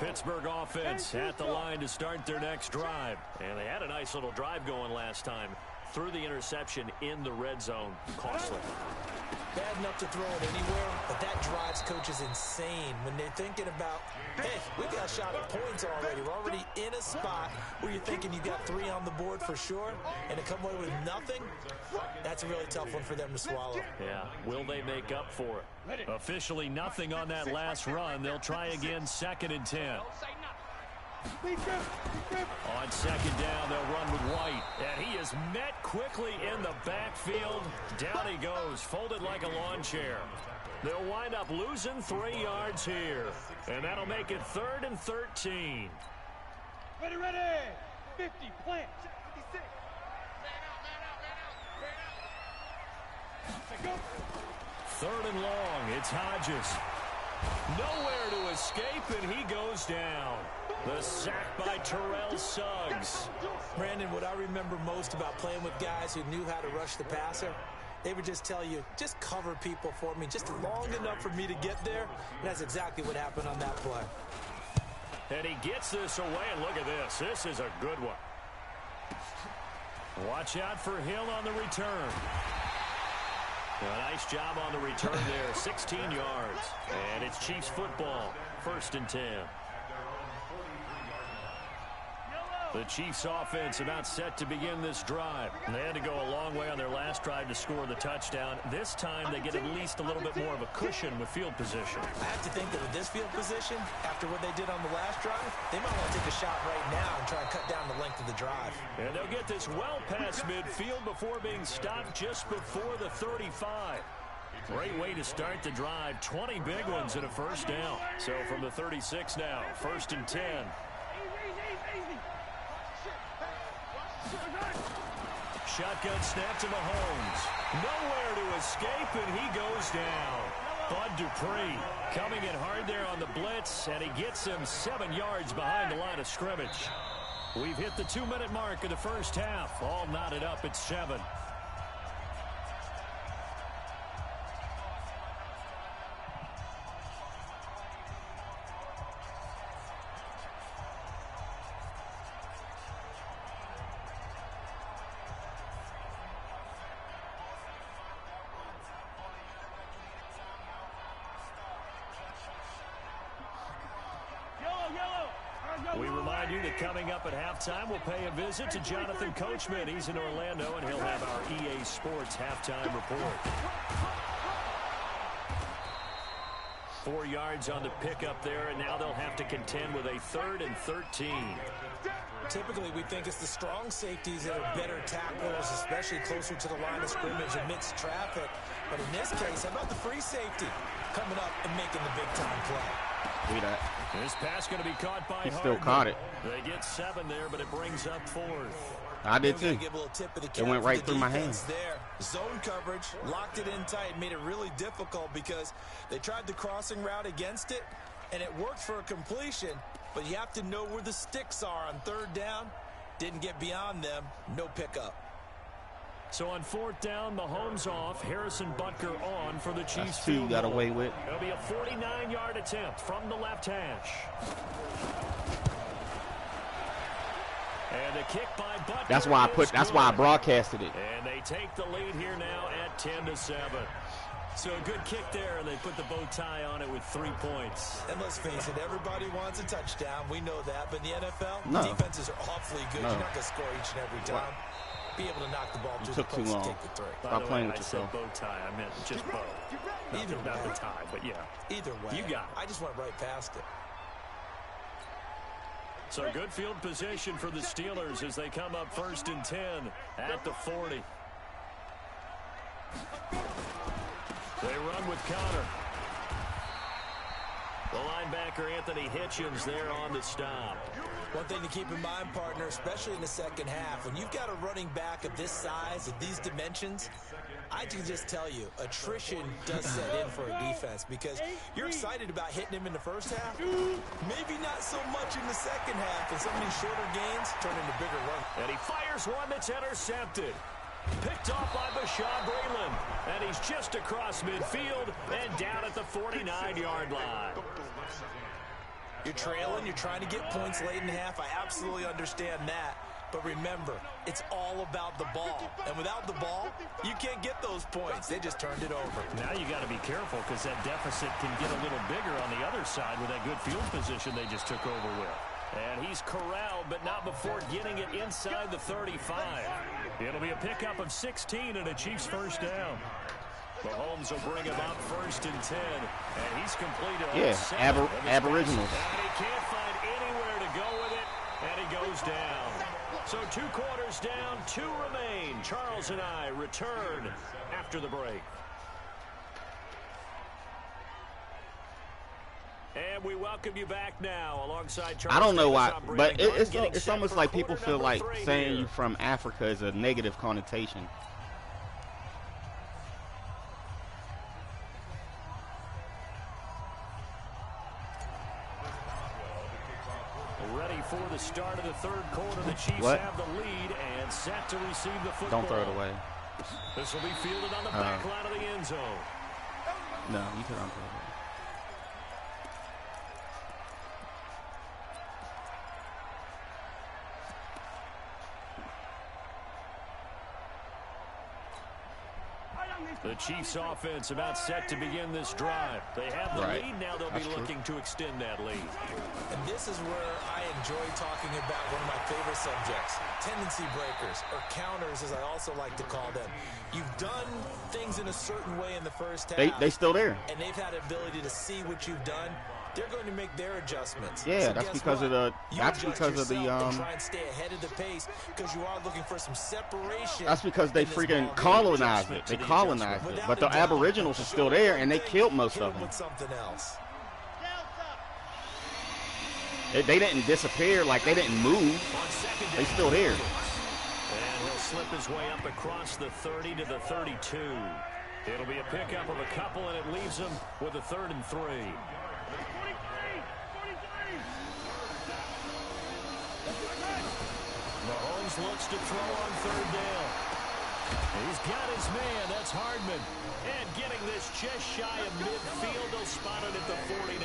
Pittsburgh offense at the line to start their next drive. And they had a nice little drive going last time. Threw the interception in the red zone. Costly. Bad enough to throw it anywhere, but that drives coaches insane when they're thinking about, hey, we got a shot at points already. We're already in a spot where you're thinking you got 3 on the board for sure, and to come away with nothing, that's a really tough one for them to swallow. Yeah, will they make up for it? Officially nothing on that last run. They'll try again, 2nd and 10. On 2nd down, they'll run with White. And he is met quickly in the backfield. Down he goes, folded like a lawn chair. They'll wind up losing 3 yards here. And that'll make it 3rd and 13. Ready, 50, plant. 56. Go. 3rd and long, it's Hodges. Nowhere to escape, and he goes down. The sack by Terrell Suggs. Brandon, what I remember most about playing with guys who knew how to rush the passer, they would just tell you, just cover people for me, just long enough for me to get there. And that's exactly what happened on that play. And he gets this away, and look at this. This is a good one. Watch out for Hill on the return. A nice job on the return there, 16 yards. And it's Chiefs football, 1st and 10. The Chiefs offense about set to begin this drive. And they had to go a long way on their last drive to score the touchdown. This time they get at least a little bit more of a cushion with field position. I have to think that with this field position, after what they did on the last drive, they might want to take a shot right now and try and cut down the length of the drive. And they'll get this well past midfield before being stopped just before the 35. Great way to start the drive. 20 big ones in a 1st down. So from the 36 now, 1st and 10. Shotgun snap to Mahomes. Nowhere to escape, and he goes down. Bud Dupree coming in hard there on the blitz, and he gets him 7 yards behind the line of scrimmage. We've hit the 2-minute mark of the 1st half. All knotted up at 7. We remind you that coming up at halftime, we'll pay a visit to Jonathan Coachman. He's in Orlando, and he'll have our EA Sports halftime report. 4 yards on the pickup there, and now they'll have to contend with a 3rd and 13. Typically, we think it's the strong safeties that are better tacklers, especially closer to the line of scrimmage amidst traffic. But in this case, how about the free safety coming up and making the big-time play? See that? This pass going to be caught by He still caught it. They get 7 there, but it brings up 4th. I did too. It went right through my hands. There, zone coverage, locked it in tight, made it really difficult because they tried the crossing route against it, and it worked for a completion. But you have to know where the sticks are on 3rd down. Didn't get beyond them. No pickup. So on 4th down, Mahomes off. Harrison Butker on for the Chiefs. That's 2 got away with. It'll be a 49-yard attempt from the left hash. And a kick by Butker. That's why I broadcasted it. And they take the lead here now at 10-7. So a good kick there, and they put the bow tie on it with 3 points. And let's face it, everybody wants a touchdown. We know that. But in the NFL, no. defenses are awfully good. No. You're not going to score each and every time. Be able to knock the ball through the took too post long. and take the 3. Stop playing with I yourself. said bow tie. I meant just bow. Either Not way. the tie, but yeah. Either way. You got it. I just went right past it. So good field position for the Steelers as they come up 1st and 10 at the 40. They run with Connor. The linebacker, Anthony Hitchens, there on the stop. One thing to keep in mind, partner, especially in the second half, when you've got a running back of this size, of these dimensions, I can just tell you, attrition does set in for a defense because you're excited about hitting him in the first half. Maybe not so much in the second half, and some of these shorter gains turn into bigger runs. And he fires one that's intercepted. Picked off by Bashaud Breeland. And he's just across midfield and down at the 49-yard line. You're trailing. You're trying to get points late in half. I absolutely understand that. But remember, it's all about the ball. And without the ball, you can't get those points. They just turned it over. Now you got to be careful because that deficit can get a little bigger on the other side with that good field position they just took over with. And he's corralled, but not before getting it inside the 35. It'll be a pickup of 16 and a Chiefs first down. Mahomes will bring him up 1st and 10. And he's completed all 7 Aboriginals. And he can't find anywhere to go with it, and he goes down. So 2 quarters down, 2 remain. Charles and I return after the break. And we welcome you back now alongside Charles. I don't know why, but it's almost like people feel like saying you're from Africa is a negative connotation. Ready for the start of the 3rd quarter. The Chiefs have the lead and set to receive the football. Don't throw it away. This will be fielded on the back line of the end zone. No, you could throw it away. The Chiefs offense about set to begin this drive. They have the lead. Now they'll be looking to extend that lead. And this is where I enjoy talking about one of my favorite subjects, tendency breakers, or counters as I also like to call them. You've done things in a certain way in the first half. They still there. And they've had the ability to see what you've done. They're going to make their adjustments. Yeah, so that's because of the try and stay ahead of the pace because you are looking for some separation. That's because they freaking colonized it. They colonized it. But the Aboriginals are still there, and they killed most of them. With something else. They didn't disappear, like they didn't move. They still here. And he'll slip his way up across the 30 to the 32. It'll be a pickup of a couple, and it leaves him with a 3rd and 3. Mahomes looks to throw on 3rd down. He's got his man. That's Hardman. And getting this just shy of midfield. They'll spot it at the 49.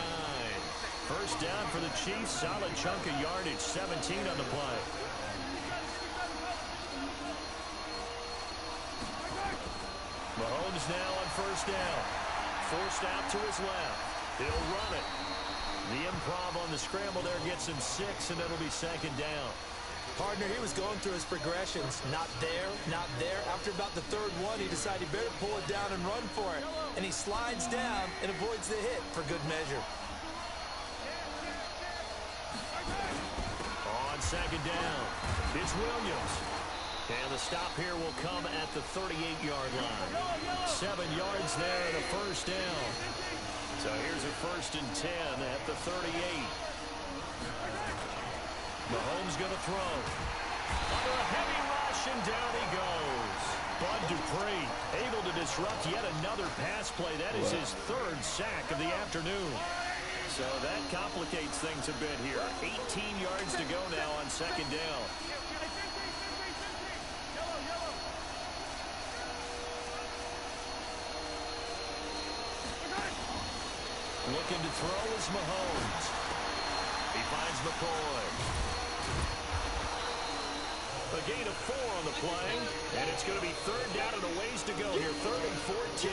First down for the Chiefs. Solid chunk of yardage. 17 on the play. Mahomes now on 1st down. Forced out to his left. He'll run it. The improv on the scramble there gets him 6, and it'll be 2nd down. Partner, he was going through his progressions. Not there, not there. After about the 3rd one, he decided he better pull it down and run for it. And he slides down and avoids the hit for good measure. On 2nd down, it's Williams. And the stop here will come at the 38-yard line. 7 yards there and a 1st down. So here's a 1st and 10 at the 38. Mahomes going to throw. Under a heavy rush, and down he goes. Bud Dupree able to disrupt yet another pass play. That is his 3rd sack of the afternoon. So that complicates things a bit here. 18 yards to go now on 2nd down. Looking to throw is Mahomes. He finds McCoy. A gain of 4 on the play, and it's going to be 3rd down and a ways to go here. 3rd and 14.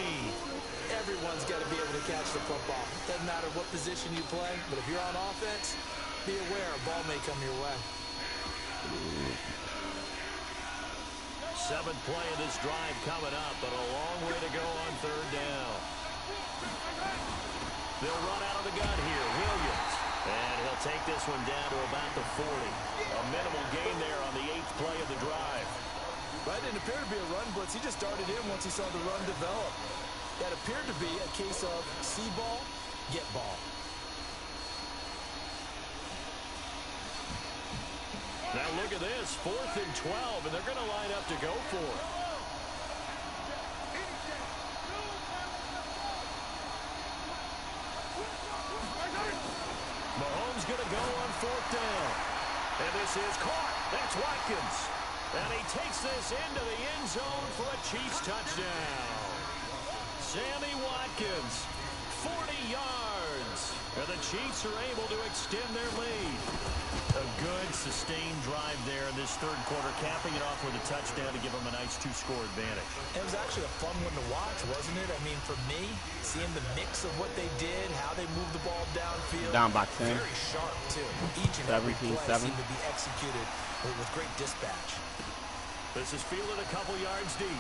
Everyone's got to be able to catch the football. Doesn't matter what position you play, but if you're on offense, be aware a ball may come your way. 7th play of this drive coming up, but a long way to go on 3rd down. They'll run out of the gun here. Williams. And he'll take this one down to about the 40. A minimal gain there on the 8th play of the drive. Right, it appeared to be a run blitz. He just started in once he saw the run develop. That appeared to be a case of see ball, get ball. Now look at this. 4th and 12, and they're going to line up to go for it. Mahomes going to go on 4th down. And this is caught. That's Watkins. And he takes this into the end zone for a Chiefs touchdown. Sammy Watkins 40 yards. And the Chiefs are able to extend their lead. A good, sustained drive there in this third quarter, capping it off with a touchdown to give them a nice 2-score advantage. It was actually a fun one to watch, wasn't it? I mean, for me, seeing the mix of what they did, how they moved the ball downfield. Down by 10. Very sharp, too. Each and every play seemed to be executed with great dispatch. This is fielded a couple yards deep.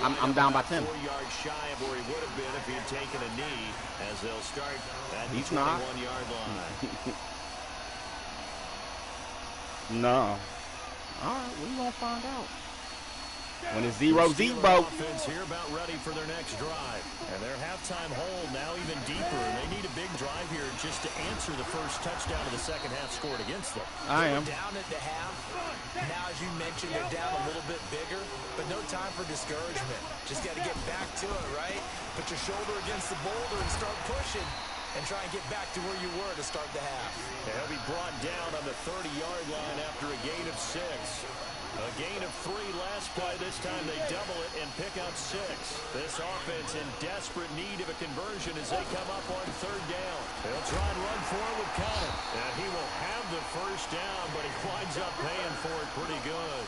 I'm down by 10. 4 yards shy of where he would have been if he had taken a knee, as they'll start at the 21-yard line. No. All right, we're going to find out. When it's 0-0. Offense here about ready for their next drive. And their halftime hold now even deeper. And they need a big drive here just to answer the first touchdown of the second half scored against them. I am. Down at the half. Now, as you mentioned, they're down a little bit bigger, but no time for discouragement. Just got to get back to it, right? Put your shoulder against the boulder and start pushing and try and get back to where you were to start the half. They'll be brought down on the 30-yard line after a gain of 6. A gain of 3 last play. This time they double it and pick up 6. This offense in desperate need of a conversion as they come up on third down. They'll try and run for it with Connor. And he will have the first down, but he winds up paying for it pretty good.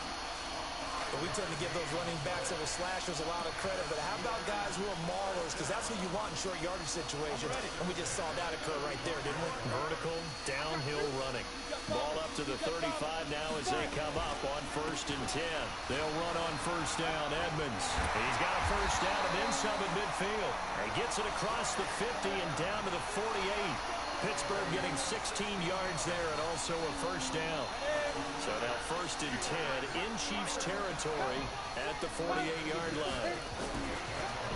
But we tend to give those running backs that are slashers a lot of credit. But how about guys who are maulers? Because that's what you want in short yardage situations. And we just saw that occur right there, didn't we? Vertical, downhill running. Ball up to the 35 now as they come up on 1st and 10. They'll run on first down. Edmonds. He's got a first down and then some in midfield. He gets it across the 50 and down to the 48. Pittsburgh getting 16 yards there and also a first down. So now 1st and 10 in Chiefs territory at the 48-yard line.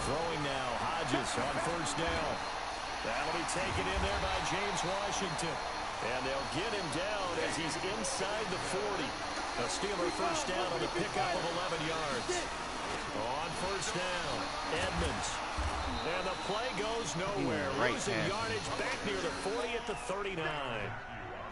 Throwing now, Hodges on first down. That'll be taken in there by James Washington. And they'll get him down as he's inside the 40. A Steeler first down on the pickup of 11 yards. On first down, Edmonds. And the play goes nowhere. Losing yardage back near the 40 at the 39.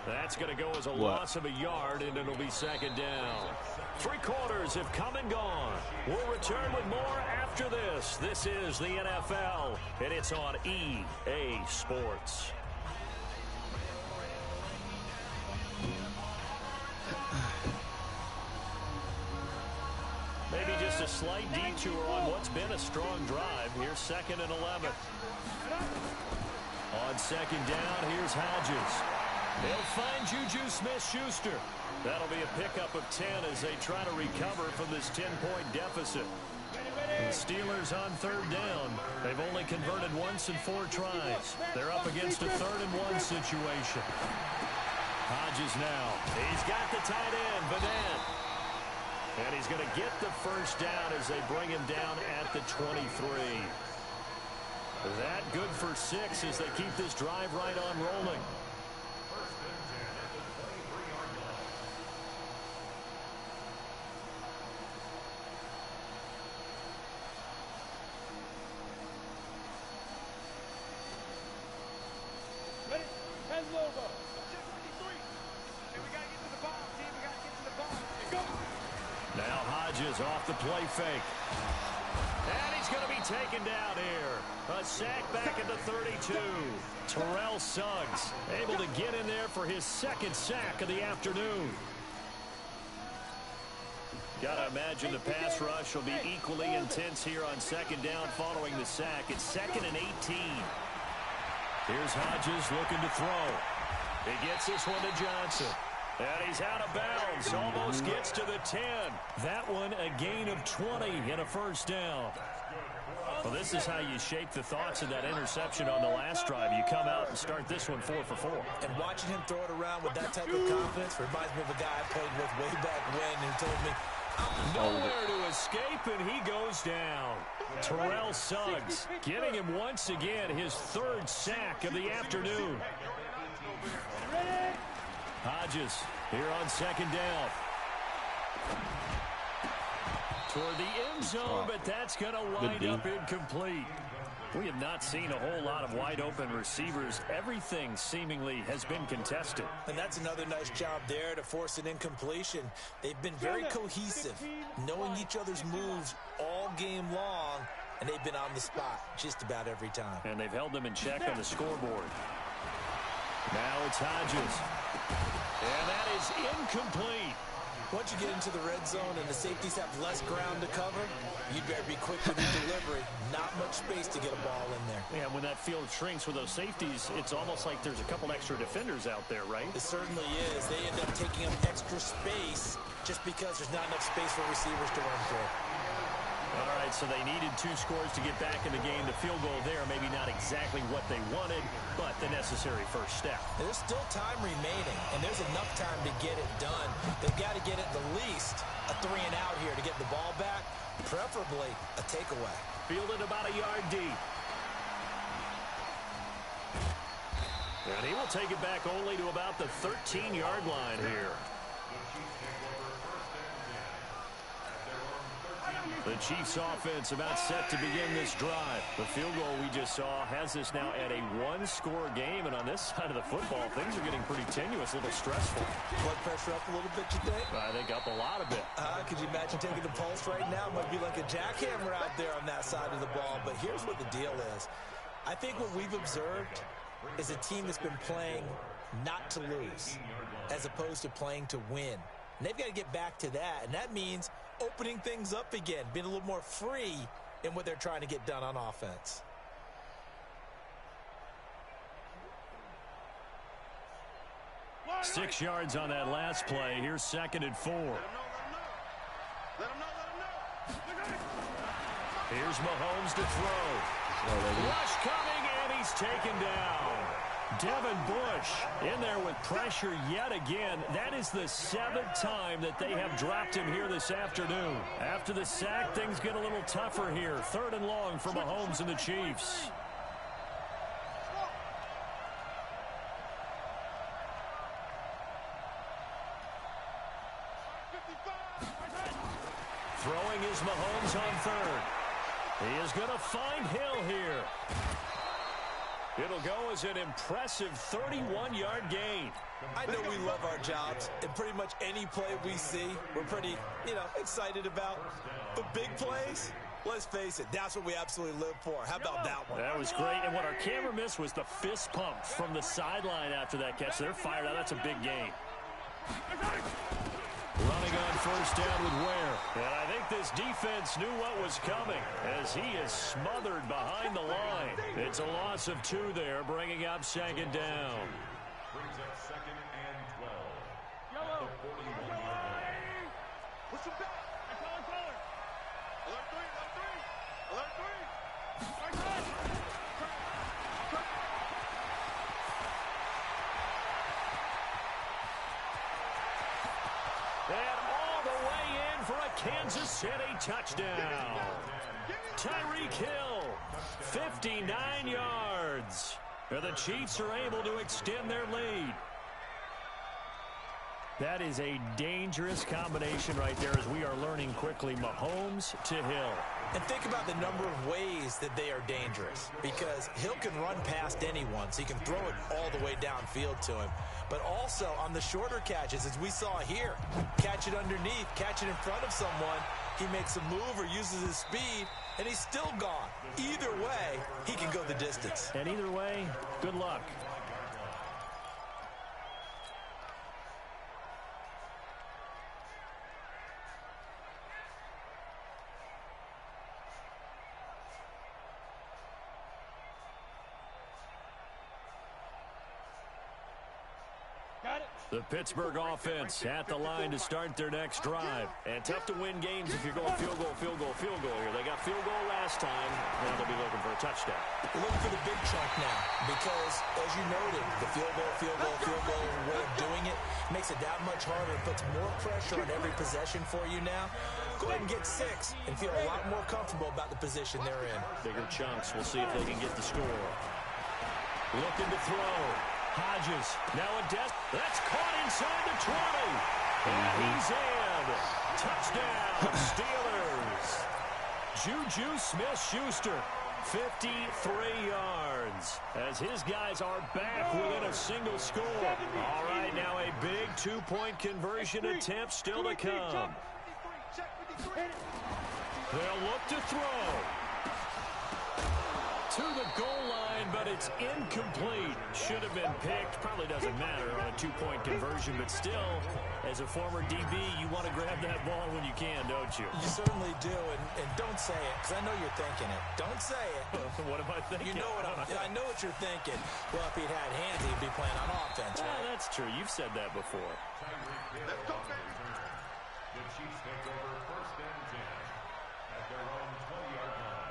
That's going to go as a loss of a yard, and it'll be second down. 3 quarters have come and gone. We'll return with more after this. This is the NFL, and it's on EA Sports. Maybe just a slight detour on what's been a strong drive. Here's 2nd and 11. On second down, here's Hodges. He'll find Juju Smith-Schuster. That'll be a pickup of 10 as they try to recover from this 10-point deficit. The Steelers on third down. They've only converted once in 4 tries. They're up against a 3rd and 1 situation. Hodges now. He's got the tight end, Madden. And he's going to get the first down as they bring him down at the 23. That good for 6 as they keep this drive right on rolling. Ready? 10 logo. Check 23. Hey, we got to get to the ball, team. We got to get to the ball. Hey, go. Now Hodges off the play fake. And he's going to be taken down here. A sack back at the 32. Terrell Suggs able to get in there for his 2nd sack of the afternoon. Got to imagine the pass rush will be equally intense here on 2nd down following the sack. It's 2nd and 18. Here's Hodges looking to throw. He gets this one to Johnson. And he's out of bounds. Almost gets to the 10. That one a gain of 20 and a first down. Well, this is how you shake the thoughts of that interception on the last drive. You come out and start this one 4 for 4. And watching him throw it around with that type of confidence reminds me of a guy I played with way back when who told me, nowhere to escape, and he goes down. Terrell Suggs getting him once again his 3rd sack of the afternoon. Hodges here on 2nd down. Toward the end zone, but that's going to wind up incomplete. We have not seen a whole lot of wide-open receivers. Everything seemingly has been contested. And that's another nice job there to force an incompletion. They've been very cohesive, knowing each other's moves all game long, and they've been on the spot just about every time. And they've held them in check on the scoreboard. Now it's Hodges. And that is incomplete. Once you get into the red zone and the safeties have less ground to cover, you'd better be quick with your delivery. Not much space to get a ball in there. Yeah, when that field shrinks with those safeties, it's almost like there's a couple extra defenders out there, right? It certainly is. They end up taking up extra space just because there's not enough space for receivers to run through. All right, so they needed 2 scores to get back in the game. The field goal there, maybe not exactly what they wanted, but the necessary first step. There's still time remaining, and there's enough time to get it done. They've got to get at the least a 3-and-out here to get the ball back, preferably a takeaway. Fielded about a yard deep. And he will take it back only to about the 13-yard line here. The Chiefs offense about set to begin this drive. The field goal we just saw has us now at a 1-score game, and on this side of the football, things are getting pretty tenuous, a little stressful. Blood pressure up a little bit, you think? I think up a lot of it. Could you imagine taking the pulse right now? It might be like a jackhammer out there on that side of the ball, but here's what the deal is. I think what we've observed is a team that's been playing not to lose as opposed to playing to win. And they've got to get back to that, and that means opening things up again, being a little more free in what they're trying to get done on offense. Six yards on that last play. Here's 2nd and 4. Here's Mahomes to throw. Rush coming, and he's taken down. Devin Bush in there with pressure yet again. That is the 7th time that they have dropped him here this afternoon. After the sack, things get a little tougher here. 3rd and long for Mahomes and the Chiefs. Throwing is Mahomes on 3rd. He is going to find Hill here. It'll go as an impressive 31-yard gain. I know we love our jobs, and pretty much any play we see, we're pretty, excited about. But big plays, let's face it, that's what we absolutely live for. How about that one? That was great, and what our camera missed was the fist pump from the sideline after that catch. They're fired out. That's a big gain. Running on 1st down with Ware. And I think this defense knew what was coming as he is smothered behind the line. It's a loss of 2 there, bringing up 2nd down. Brings up 2nd and 12. Yellow. 41-yard. Push him back. Alert 3. Alert 3. Alert 3. And all the way in for a Kansas City touchdown. Tyreek Hill, 59 yards. And the Chiefs are able to extend their lead. That is a dangerous combination right there as we are learning quickly. Mahomes to Hill. And think about the number of ways that they are dangerous, because Hill can run past anyone, so you can throw it all the way downfield to him. But also on the shorter catches, as we saw here, catch it underneath, catch it in front of someone, he makes a move or uses his speed, and he's still gone. Either way, he can go the distance. And either way, good luck. The Pittsburgh offense at the line to start their next drive. And tough to win games if you're going field goal here. They got field goal last time. Now they'll be looking for a touchdown. They're looking for the big chunk now because, as you noted, the field goal way of doing it makes it that much harder. It puts more pressure on every possession for you now. Go ahead and get 6 and feel a lot more comfortable about the position they're in. Bigger chunks. We'll see if they can get the score. Looking to throw. Hodges, now a death. That's caught inside the 20. And he's in. Touchdown, Steelers. Juju Smith-Schuster, 53 yards. As his guys are back within a single score. All right, now a big 2-point conversion attempt still to come. They'll look to throw. To the goal line, but it's incomplete. Should have been picked. Probably doesn't matter on a two-point conversion, but still, as a former DB, you want to grab that ball when you can, don't you? You certainly do, and don't say it, because I know you're thinking it. Don't say it. What am I thinking? You know I know what you're thinking. Well, if he'd had hands, he'd be playing on offense, right? Yeah, that's true. You've said that before. Let's go, baby. The Chiefs take over first and 10 at their own 20-yard line.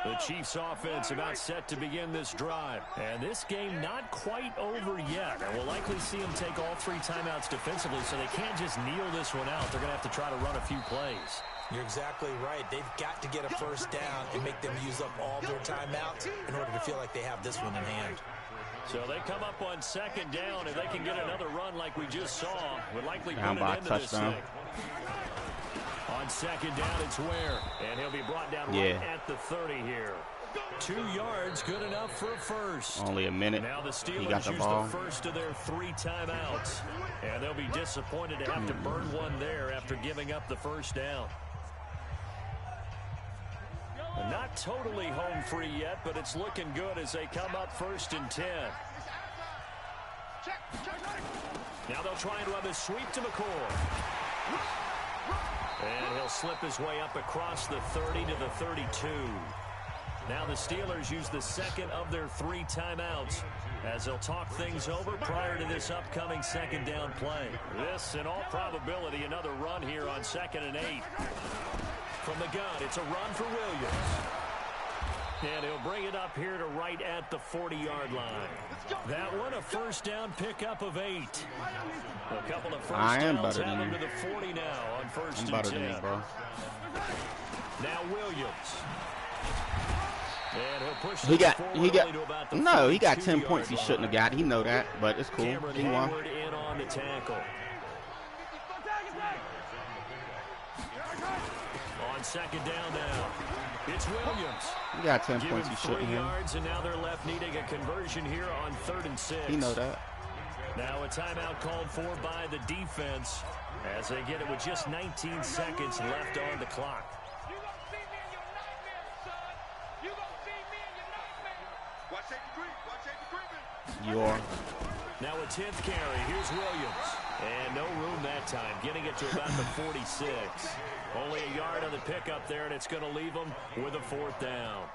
The Chiefs offense about set to begin this drive. And this game not quite over yet. And we'll likely see them take all 3 timeouts defensively, so they can't just kneel this one out. They're going to have to try to run a few plays. You're exactly right. They've got to get a first down and make them use up all their timeouts in order to feel like they have this one in hand. So they come up on second down. If they can get another run like we just saw, would likely put Down it by into touchdown. this thing. On second down, it's Ware. And he'll be brought down right at the 30 here. 2 yards, good enough for a first. Only a minute. Now the He got Steelers the use ball. the first of their 3 timeouts. And they'll be disappointed to have to burn one there after giving up the first down. Not totally home free yet, but it's looking good as they come up first and 10. Now they'll try and run a sweep to McCoy. And he'll slip his way up across the 30 to the 32. Now the Steelers use the second of their 3 timeouts as they'll talk things over prior to this upcoming second down play. This, in all probability, another run here on 2nd and 8. From the gun, it's a run for Williams. And he'll bring it up here to right at the 40-yard line. That one, a first down pickup of 8. A couple of first downs have him to the 40 now on first and 10. Bro. Now Williams. And he'll push He got no, he got 10 points he shouldn't have got. He know that, but it's cool. Cameron He won. Hayward in on the tackle. On second down now. It's Williams. He got 10 Give points him he shouldn't 3 have. yards, and now they're left needing a conversion here on 3rd and 6. He know that. Now a timeout called for by the defense as they get it with just 19 seconds left on the clock. You gonna see me in your nightmares, son. You gonna see me in your nightmares. Watch Aiden Green. Watch Aiden Green. Now a 10th carry. Here's Williams. And no room that time. Getting it to about the 46. Only a yard on the pickup there, and it's going to leave them with a 4th down.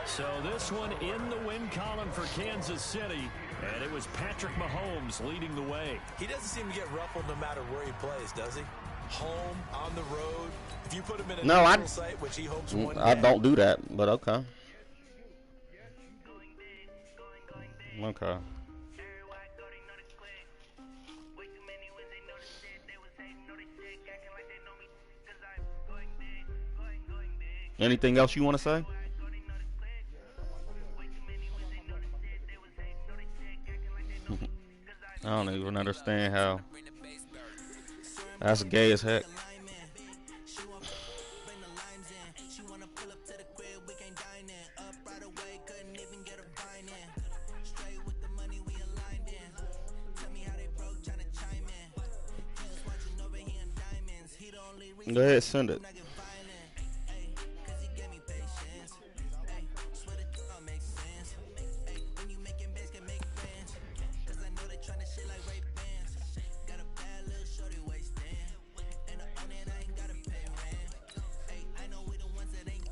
So this one in the win column for Kansas City, and it was Patrick Mahomes leading the way. He doesn't seem to get ruffled no matter where he plays, does he? Home, on the road. If you put him in a neutral site, which he hopes one day. I don't do that, but okay. Okay. Anything else you want to say? I don't even understand how. That's gay as heck. Go ahead, send it.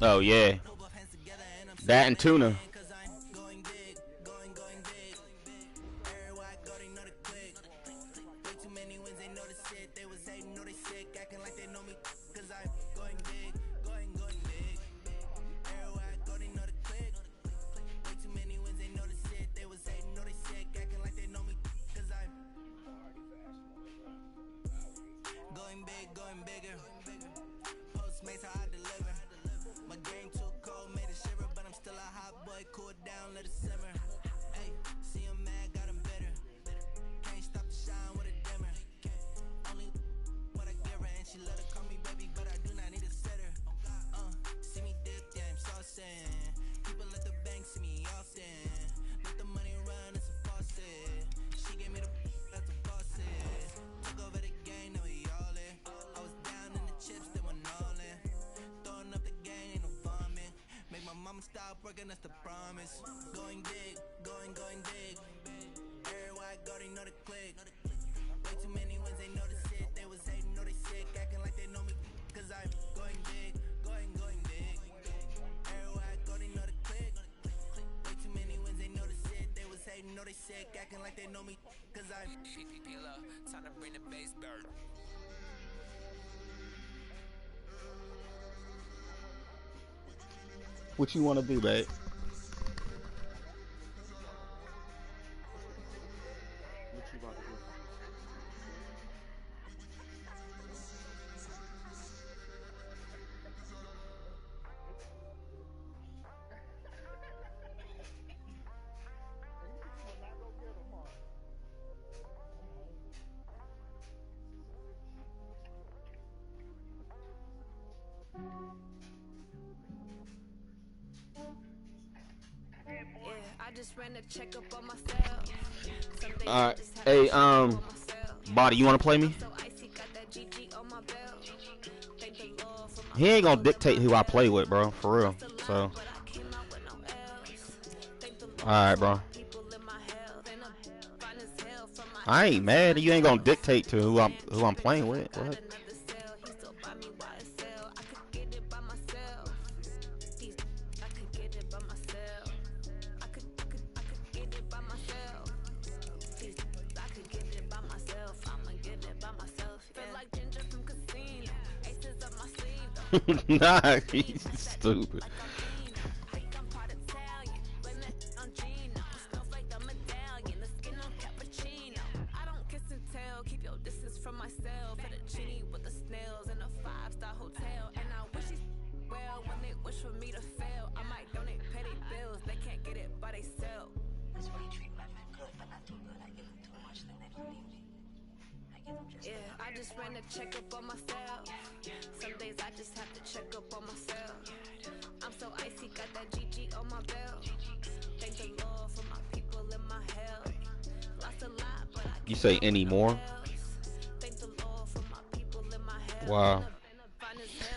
Oh yeah, that and tuna. working, that's the promise. Going big, going big. Everywhere I go, they know the click. Way too many wins, they know the shit. They was hating, know they sick, acting like they know me. Cause I'm going big, going big. Everywhere I go, they know the click. Way too many wins, they know the shit. They was hating, know they sick, acting like they know me. Cause I'm time to bring the bass bird. What you want to do, babe? What you about to do? I just ran a checkup on myself. All right. Hey, Body, you want to play me? He ain't gonna dictate who I play with, bro. For real. So. All right, bro. I ain't mad. You ain't gonna dictate to who I'm playing with. What? Nah, he's stupid. Yeah, I just ran a checkup on myself. Some days I just have to check up on myself. I'm so icy, got that GG on my belt. Thank the Lord for my people in my health. Lost a lot, but I You say anymore? Thank the Lord for my people in my health. Wow.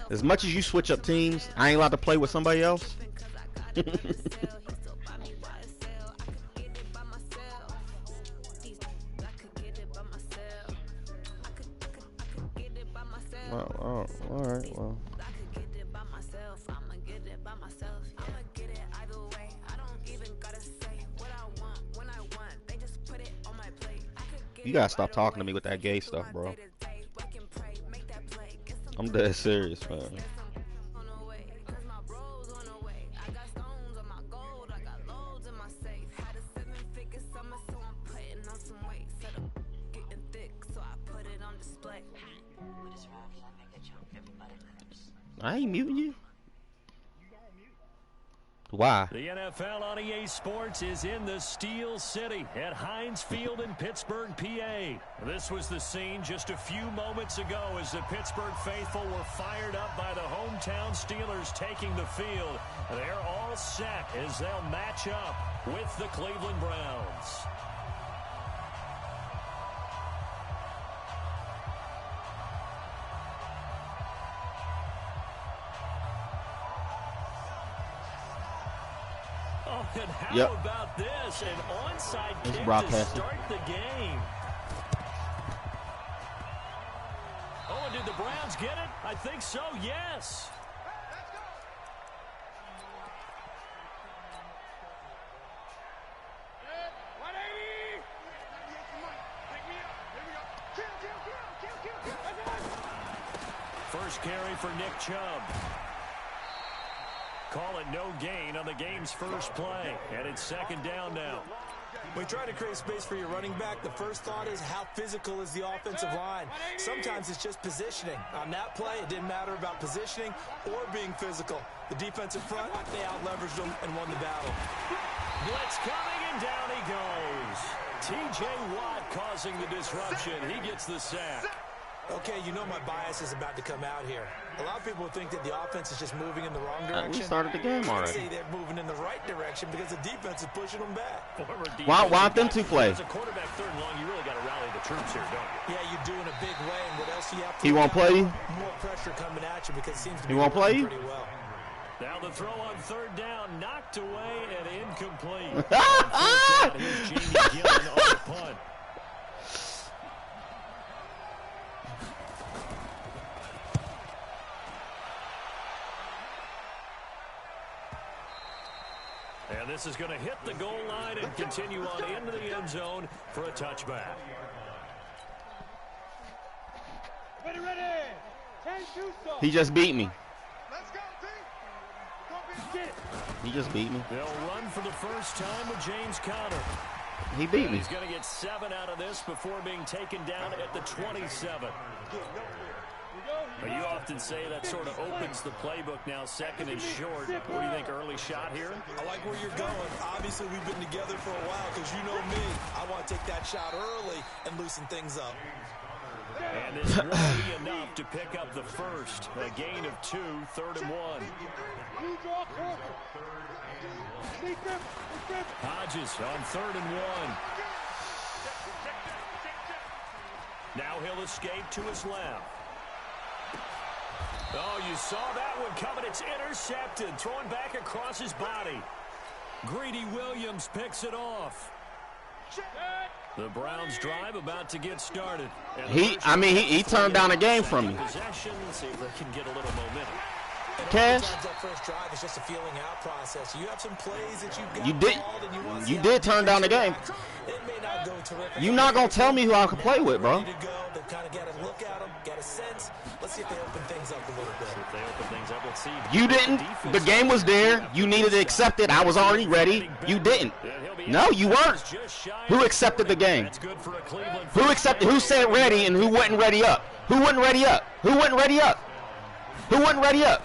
As much as you switch up teams, I ain't allowed to play with somebody else. Oh, all right, well. I could get it by myself. I'ma get it by myself. I'ma get it either way. I don't even gotta say what I want when I want. They just put it on my plate. You gotta stop talking to me with that gay stuff, bro. I'm dead serious, man. I ain't muting you. Why? The NFL on EA Sports is in the Steel City at Heinz Field in Pittsburgh, PA. This was the scene just a few moments ago as the Pittsburgh faithful were fired up by the hometown Steelers taking the field. They're all set as they'll match up with the Cleveland Browns. And how about this? An onside kick to start the game. Oh, and did the Browns get it? I think so, yes. First carry for Nick Chubb. Call it no gain on the game's first play, and it's second down now. When you try to create space for your running back, the first thought is how physical is the offensive line. Sometimes it's just positioning. On that play, it didn't matter about positioning or being physical. The defensive front, they out-leveraged them and won the battle. Blitz coming, and down he goes. T.J. Watt causing the disruption. He gets the sack. Okay, you know my bias is about to come out here. A lot of people think that the offense is just moving in the wrong direction. We started the game already. I'd say they're moving in the right direction because the defense is pushing them back. Why don't them two play? As a quarterback third and long, you really got to rally the troops here, don't you? Yeah, you do in a big way. And what else do you have to do? He won't play you? More pressure coming at you because it seems to be won't play you? pretty well. Now the throw on third down, knocked away and incomplete. On fourth down, here's Jamie Gillen on the punt. And this is going to hit the goal line and continue on into the end zone for a touchback. Ready, ready. 10-2 stop. He just beat me. Let's go, team. Get it. He just beat me. They'll run for the first time with James Conner. He beat me. He's going to get 7 out of this before being taken down at the 27. But you often say that sort of opens the playbook now, second and short. What do you think, early shot here? I like where you're going. Obviously, we've been together for a while because you know me. I want to take that shot early and loosen things up. And this won't be enough to pick up the first. A gain of 2, 3rd and 1. Hodges on 3rd and 1. Now he'll escape to his left. Oh, you saw that one coming. It's intercepted. Throwing back across his body. Greedy Williams picks it off. The Browns drive about to get started. He turned down a game from me. Possession. See if they can get a little momentum. Cash. That first drive is just a feeling out process. You have some plays that You did turn down the game. It may not go terrific. You're not gonna tell me who I can play with, bro. They've kind of got to look at them, get a sense. Let's see if they open things up a little bit. If they open things up, let's see. You didn't. The game was there. You needed to accept it. I was already ready. You didn't. No, you weren't. Who accepted the game? Who accepted? Who said ready and who wasn't ready up? Who wasn't ready up? Who wasn't ready up? Who wasn't ready up?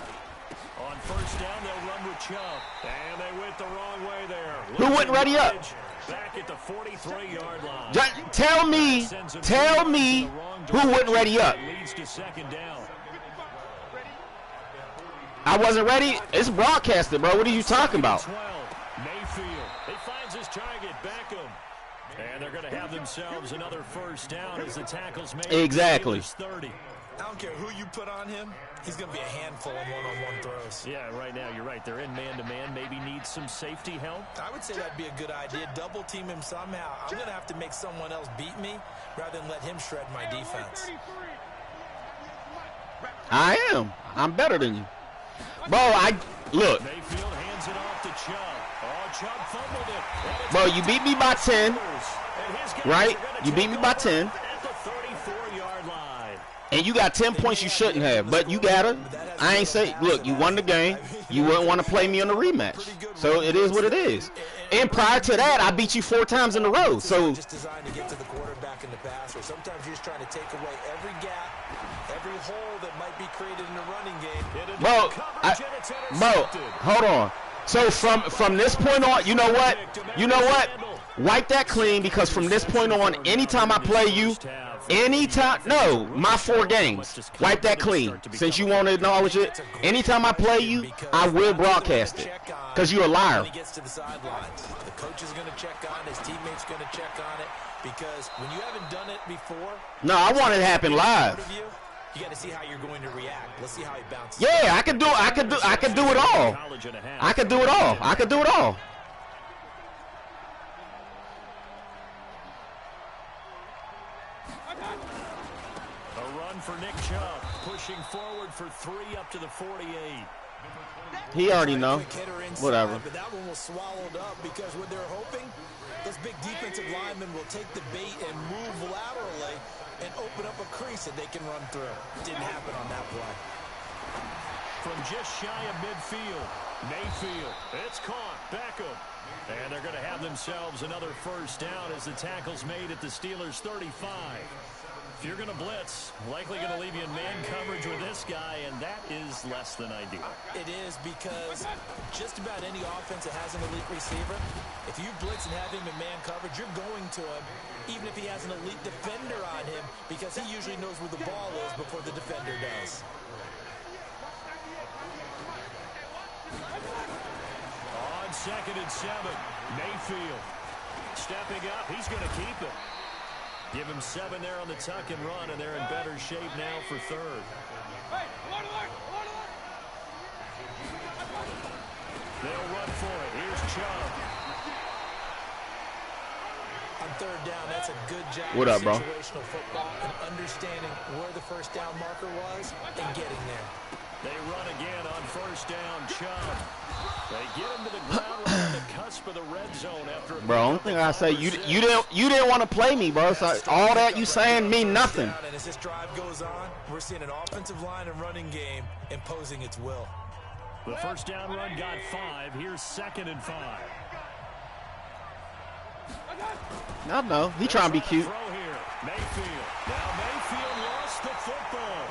On first down, they'll run with Chubb. And they went the wrong way there. Who wasn't ready up? Back at the 43-yard line. Tell me who wasn't ready up. Leads to second down. I wasn't ready. It's broadcasted, bro. What are you talking about? 12. Mayfield. He finds his target, Beckham. And they're going to have themselves another first down as the tackle's made. Exactly. 30. I don't care who you put on him. He's going to be a handful in one-on-one throws. Yeah, right now you're right. They're in man-to-man. Maybe needs some safety help. I would say that'd be a good idea. Double team him somehow. I'm going to have to make someone else beat me rather than let him shred my defense. I am. I'm better than you. Bro, look. Mayfield hands it off to Chubb. Oh, Chubb fumbled it. Bro, you beat me by 10. Right? You beat me by 10. At the 34-yard line. And you got 10 points you shouldn't have, but you got it. I ain't say, look, you won the game. You wouldn't want to play me on the rematch. So it is what it is. And prior to that, I beat you 4 times in a row. So just designed to get to the quarterback in the pass, or sometimes you're just trying to take away every gap, every hole that might be created in the running game. Bro, hold on. So from this point on, you know what? Wipe that clean, because from this point on, anytime I play you, my 4 games, wipe that clean. Since you want to acknowledge it, anytime I play you, I will broadcast it, because you're a liar. He gets to the sidelines. The coach is going to check on it. His teammates going to check on it, because when you haven't done it before, no, I want it to happen live. You got to see how you're going to react. Let's see how he bounces. Yeah, I can do it all. I can do it all. I can do it all. A run for Nick Chubb, pushing forward for 3 up to the 48. He already know. Whatever. But that one was swallowed up, because what they're hoping, those big defensive linemen will take the bait and move laterally and open up a crease that they can run through. Didn't happen on that play. From just shy of midfield, Mayfield. It's caught. Beckham. And they're going to have themselves another first down as the tackle's made at the Steelers' 35. If you're going to blitz, likely going to leave you in man coverage with this guy, and that is less than ideal. It is, because just about any offense that has an elite receiver, if you blitz and have him in man coverage, you're going to him, even if he has an elite defender on him, because he usually knows where the ball is before the defender does. On 2nd and 7, Mayfield stepping up. He's going to keep it. Give him 7 there on the tuck and run, and they're in better shape now for 3rd. They'll run for it. Here's Chubb. On third down, that's a good job. What up, bro? Situational football and understanding where the first down marker was and getting there. They run again on first down. Chubb. They get him to the ground right on the cusp of the red zone after. Bro, only thing I say, you didn't want to play me, bro. So all that you saying mean nothing. And as this drive goes on, we're seeing an offensive line and running game imposing its will. The first down run got 5. Here's 2nd and 5. No, he trying to be cute. Throw here. Mayfield. Now Mayfield lost the football.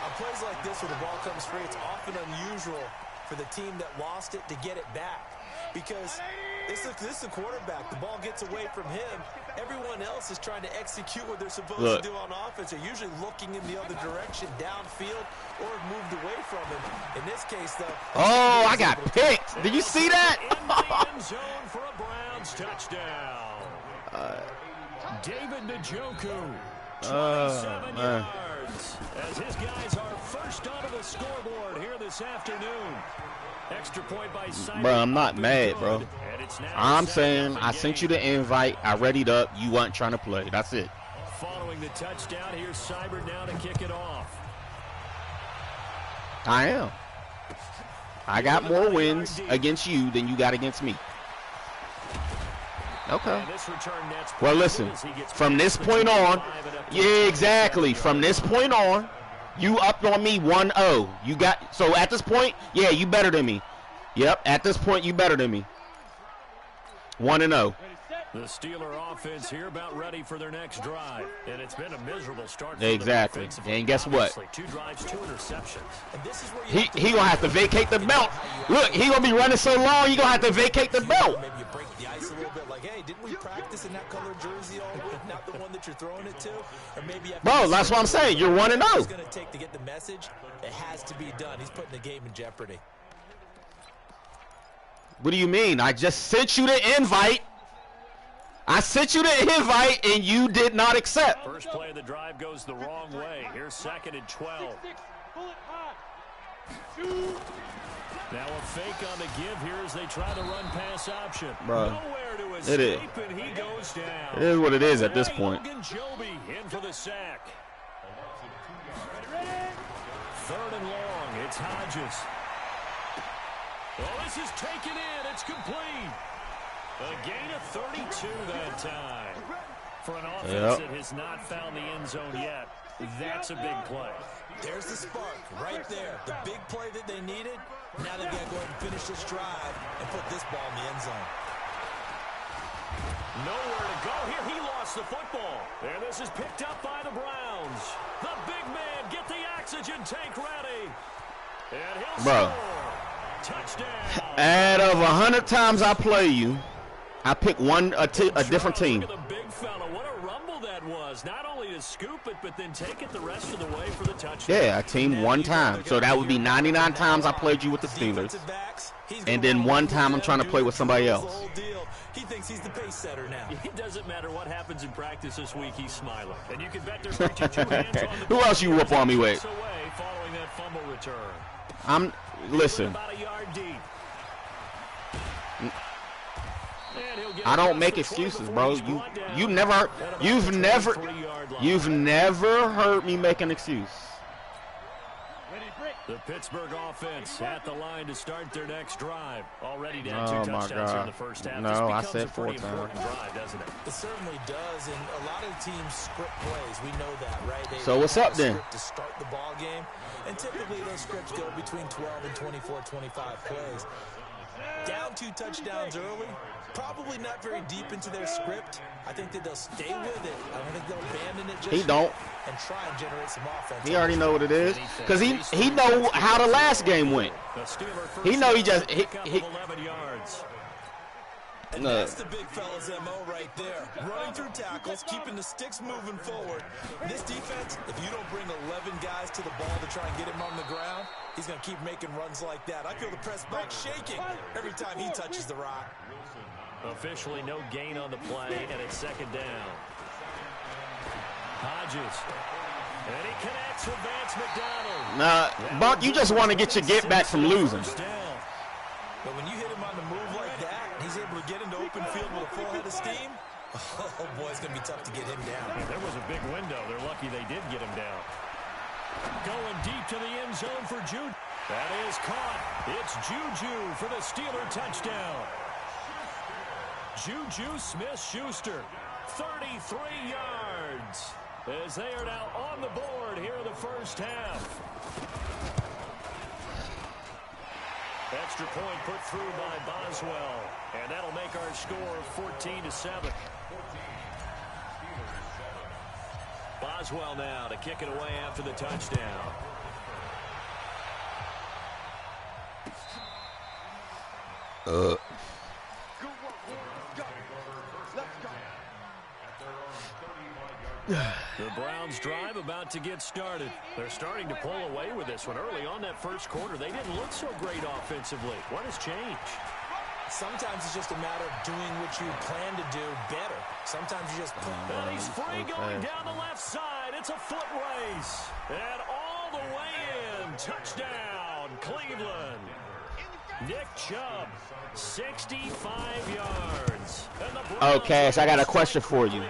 On plays like this where the ball comes free, it's often unusual for the team that lost it to get it back. Because this is the quarterback. The ball gets away from him. Everyone else is trying to execute what they're supposed to do on offense. They're usually looking in the other direction, downfield, or moved away from him. In this case, though. Oh, I got picked. Did you see that? In the end zone for a Browns touchdown. David Njoku. 27 yards. As his guys are first onto the scoreboard here this afternoon. Extra point by Simon. Bro, I'm not mad, bro. I'm saying I sent you the invite. I readied up. You weren't trying to play. That's it. Following the touchdown, here's Cyber now to kick it off. I am. I got more wins against you than you got against me. Okay. Well, listen, from this point on, yeah, exactly. From this point on, you upped on me 1-0. You got, so at this point, yeah, you better than me. Yep, at this point, you better than me. 1-0. The Steeler offense here about ready for their next drive. And it's been a miserable start. For exactly. them And guess what? 2 drives, 2 interceptions. And this is where He gonna have to vacate the belt. Look, he gonna be running so long, he gonna have to vacate the belt. Maybe you break the ice a little bit, like, hey, didn't we practice in that color jersey all week? Not the one that you're throwing it to, or maybe. Bro, that's what I'm saying. You're 1-0. It's gonna take to get the message. It has to be done. He's putting the game in jeopardy. What do you mean? I just sent you the invite. I sent you the invite, and you did not accept. First play of the drive goes the wrong way. Here's 2nd and 12. Now a fake on the give here as they try to run pass option. Bro, nowhere to escape, and he goes down. It is what it is at this point. Joby in for the sack. 3rd and long. It's Hodges. Well, this is taken in. It's complete. A gain of 32 that time. For an offense that has not found the end zone yet, that's a big play. There's the spark right there. The big play that they needed. Now they've got to go ahead and finish this drive and put this ball in the end zone. Nowhere to go here. He lost the football. And this is picked up by the Browns. The big man, get the oxygen tank ready. And he'll score. Touchdown. Out of 100 times I play you, I pick a different team. Look at the big fella. What a rumble that was. Not only to scoop it, but then take it the rest of the way for the touchdown. Yeah, I teamed one time. So that would be 99 times I played you with the Steelers. And then one time I'm trying to play with somebody else. He thinks he's the pace setter now. It doesn't matter what happens in practice this week, he's smiling. And you can bet they're reaching 2 hands on the Who else you whoop on me with? Following that fumble return. Listen. About a yard deep. I don't make excuses, bro. You've never heard me make an excuse. The Pittsburgh offense at the line to start their next drive. Already down 2 touchdowns here in the first half. No, I said 4 times. Drive, doesn't it? It certainly does, and a lot of teams script plays. We know that, right? So what's up then? To start the ball game, and typically those scripts go between 12 and 24, 25 plays. Down 2 touchdowns early, probably not very deep into their script. I think that they'll stay with it. I don't think they'll abandon it just and try and generate some offense. He already know what it is because he know how the last game went. He know he 11 yards. And that's the big fella's MO right there. Running through tackles, keeping the sticks moving forward. This defense, if you don't bring 11 guys to the ball to try and get him on the ground, he's going to keep making runs like that. I feel the press box shaking every time he touches the rock. Officially no gain on the play, and it's 2nd down. Hodges. And he connects with Vance McDonald. Nah, Buck, you just want to get your get back from losing. Oh, boy, it's going to be tough to get him down. Yeah, there was a big window. They're lucky they did get him down. Going deep to the end zone for Juju. That is caught. It's Juju for the Steeler touchdown. Juju Smith-Schuster, 33 yards, as they are now on the board here in the first half. Extra point put through by Boswell, and that'll make our score 14-7. Boswell now to kick it away after the touchdown. The Browns drive about to get started. They're starting to pull away with this one. Early on that first quarter, they didn't look so great offensively. What has changed? Sometimes it's just a matter of doing what you plan to do better. Sometimes you just put... And he's free going down the left side. It's a foot race. And all the way in. Touchdown, Cleveland. Nick Chubb, 65 yards. Okay, so I got a question for you.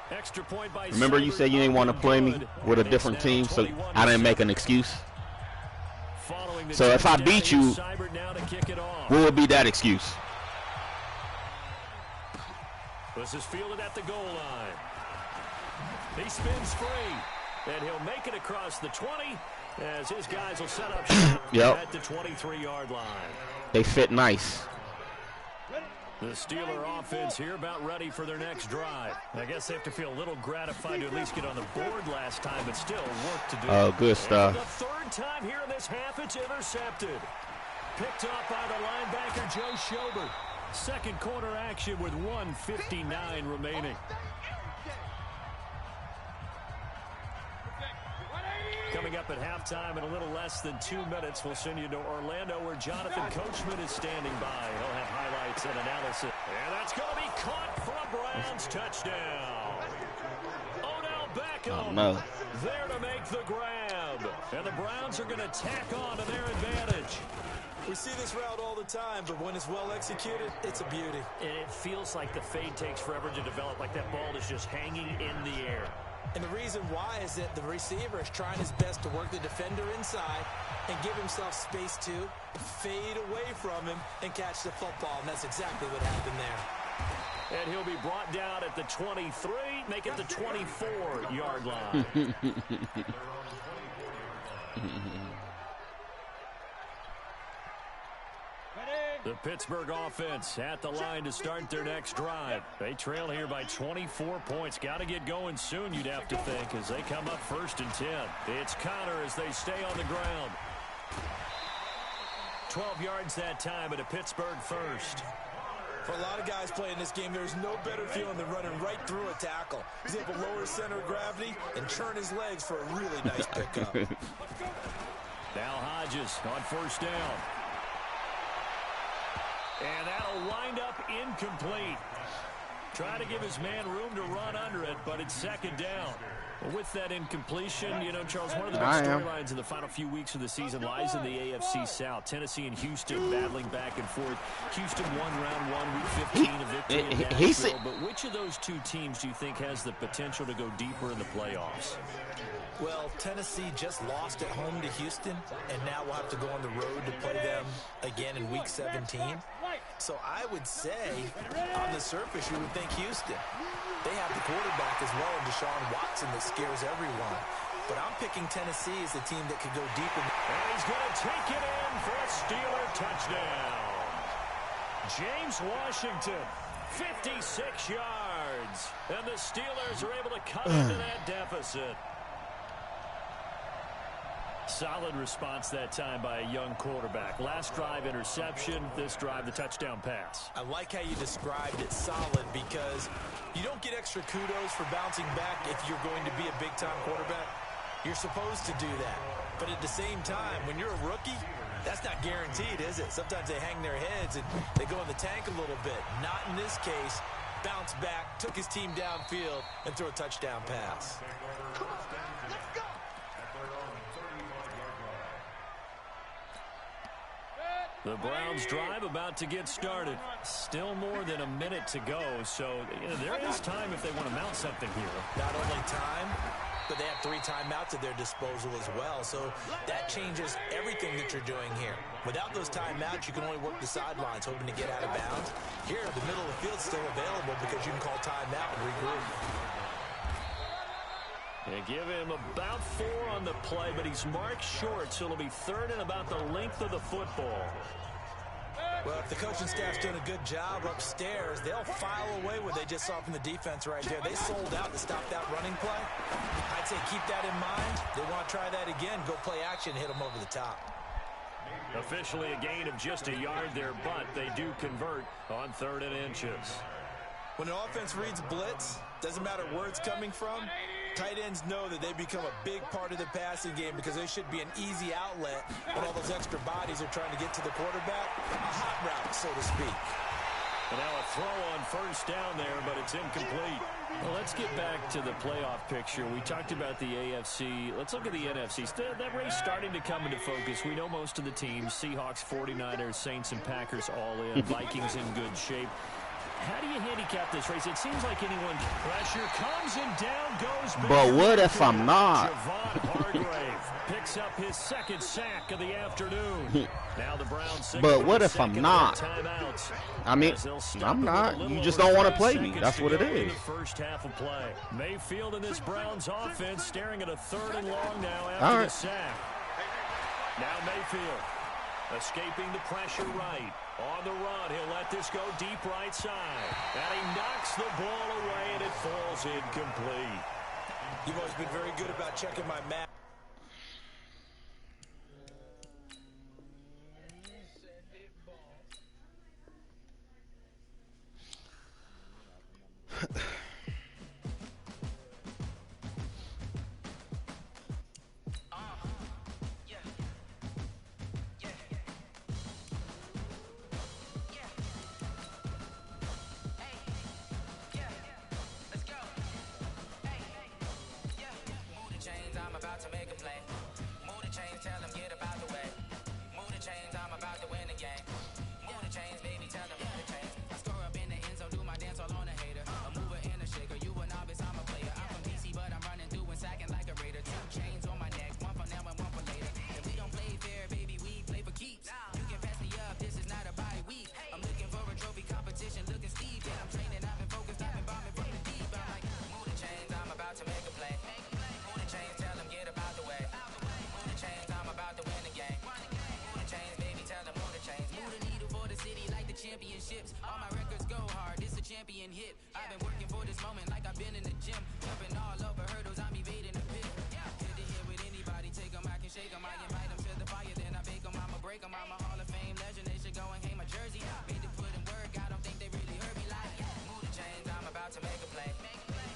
Extra point by Remember you said you didn't want to play me with a different team, so I didn't make an excuse? So if I beat you, what would be that excuse? This is fielded at the goal line. He spins free, and he'll make it across the 20 as his guys will set up shop at the 23-yard line. They fit nice. The Steeler offense here about ready for their next drive. I guess they have to feel a little gratified to at least get on the board last time, but still work to do. Oh, good stuff. And the third time here in this half, it's intercepted. Picked up by the linebacker, Joe Schobert. Second quarter action with 1:59 remaining. Coming up at halftime in a little less than 2 minutes, we'll send you to Orlando where Jonathan Coachman is standing by. He'll have highlights and analysis. And that's going to be caught for a Browns touchdown. Odell Beckham there to make the grab. And the Browns are going to tack on to their advantage. We see this route all the time, but when it's well executed, it's a beauty. And it feels like the fade takes forever to develop, like that ball is just hanging in the air. And the reason why is that the receiver is trying his best to work the defender inside and give himself space to fade away from him and catch the football. And that's exactly what happened there. And he'll be brought down at the 23, make it the 24-yard line. The Pittsburgh offense at the line to start their next drive. They trail here by 24 points. Got to get going soon, you'd have to think, as they come up 1st and 10. It's Connor as they stay on the ground. 12 yards that time at a Pittsburgh first. For a lot of guys playing this game, there's no better feeling than running right through a tackle. He's able to lower his center of gravity and turn his legs for a really nice pickup. Now Hodges on 1st down. And that'll wind up incomplete. Try to give his man room to run under it, but it's 2nd down. With that incompletion, you know, Charles, one of the big storylines in the final few weeks of the season lies in the AFC South. Tennessee and Houston battling back and forth. Houston won round 1, week 15, a victory in Nashville. But which of those two teams do you think has the potential to go deeper in the playoffs? Well, Tennessee just lost at home to Houston, and now we'll have to go on the road to play them again in week 17. So I would say, on the surface, you would think Houston. They have the quarterback as well, Deshaun Watson, that scares everyone. But I'm picking Tennessee as the team that could go deep. And he's going to take it in for a Steeler touchdown. James Washington, 56 yards. And the Steelers are able to cut into that deficit. Solid response that time by a young quarterback. Last drive, interception. This drive, the touchdown pass. I like how you described it solid because you don't get extra kudos for bouncing back if you're going to be a big-time quarterback. You're supposed to do that. But at the same time, when you're a rookie, that's not guaranteed, is it? Sometimes they hang their heads and they go in the tank a little bit. Not in this case. Bounce back, took his team downfield, and threw a touchdown pass. Come on, let's go. The Browns drive about to get started. Still more than a minute to go, so there is time if they want to mount something here. Not only time, but they have 3 timeouts at their disposal as well, so that changes everything that you're doing here. Without those timeouts, you can only work the sidelines, hoping to get out of bounds. Here, the middle of the field's still available because you can call timeout and regroup. They give him about 4 on the play, but he's marked short, so it'll be 3rd and about the length of the football. Well, if the coaching staff's doing a good job upstairs, they'll file away what they just saw from the defense right there. They sold out to stop that running play. I'd say keep that in mind. They want to try that again, go play action, hit them over the top. Officially a gain of just a yard there, but they do convert on 3rd and inches. When an offense reads blitz, doesn't matter where it's coming from, tight ends know that they become a big part of the passing game because they should be an easy outlet when all those extra bodies are trying to get to the quarterback. A hot route, so to speak. And now a throw on 1st down there, but it's incomplete. Well, let's get back to the playoff picture. We talked about the AFC. Let's look at the NFC. That race starting to come into focus. We know most of the teams, Seahawks, 49ers, Saints, and Packers all in. Vikings in good shape. How do you handicap this race? It seems like anyone. Pressure comes and down goes. But what if I'm not? Javon Hargrave picks up his 2nd sack of the afternoon. Now the Browns. But what if I'm not? I mean, I'm not. You just don't want to play me. That's what it is. First half of play. Mayfield in this Browns offense staring at a 3rd and long now after the sack. Now Mayfield escaping the pressure right. On the run, he'll let this go deep right side. And he knocks the ball away, and it falls incomplete. You've always been very good about checking my map. All my records go hard, this a champion hit. I've been working for this moment like I've been in the gym. Jumping all over hurdles, I'm evading the pit. Head to head with anybody, take them, I can shake them. I invite them to the fire, then I bake them, I'ma break them. I'm a Hall of Fame legend, they should go and hang my jersey. Made to put in work, I don't think they really heard me like. Move the chains, I'm about to make a play.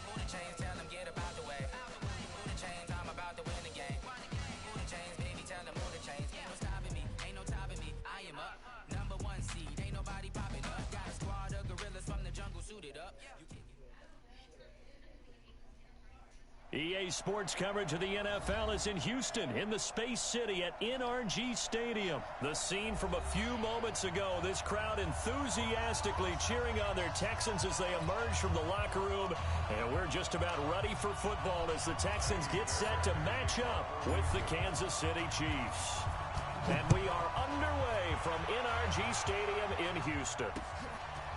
Move the chains, tell them get about the way. Move the chains, I'm about to win the game. Move the chains, baby, tell them move the chains. Ain't no stopping me, ain't no topping me. I am up, number 1 seed, ain't nobody popping up. Got a squad of gorillas from the jungle suited up. EA Sports coverage of the NFL is in Houston, in the Space City at NRG Stadium. The scene from a few moments ago, this crowd enthusiastically cheering on their Texans as they emerge from the locker room. And we're just about ready for football as the Texans get set to match up with the Kansas City Chiefs. And we are underway from NRG Stadium in Houston.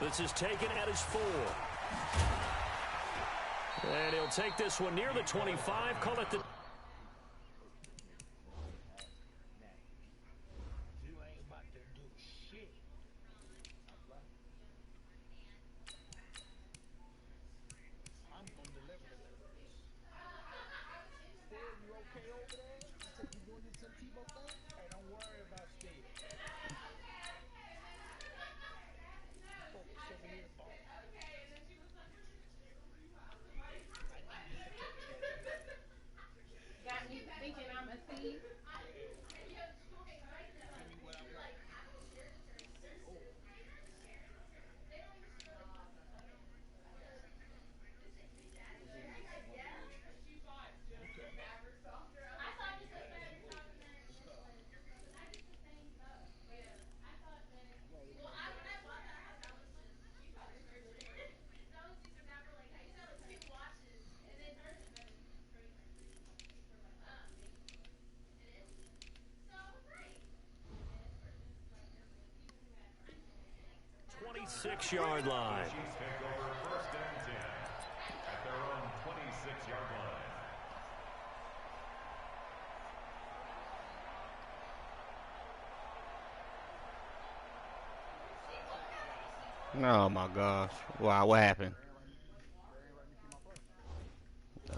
This is taken at his 4. And he'll take this one near the 25, call it the... 26-yard line. Oh my gosh. Wow, what happened?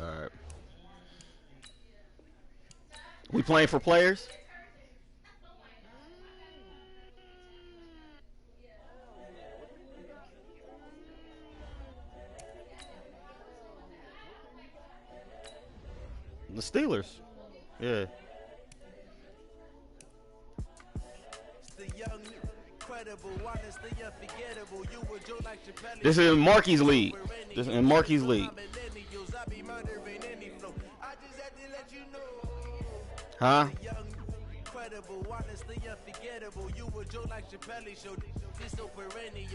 All right. We playing for players? The Steelers. Yeah. This is in Marky's league. This is in Marky's league. Huh?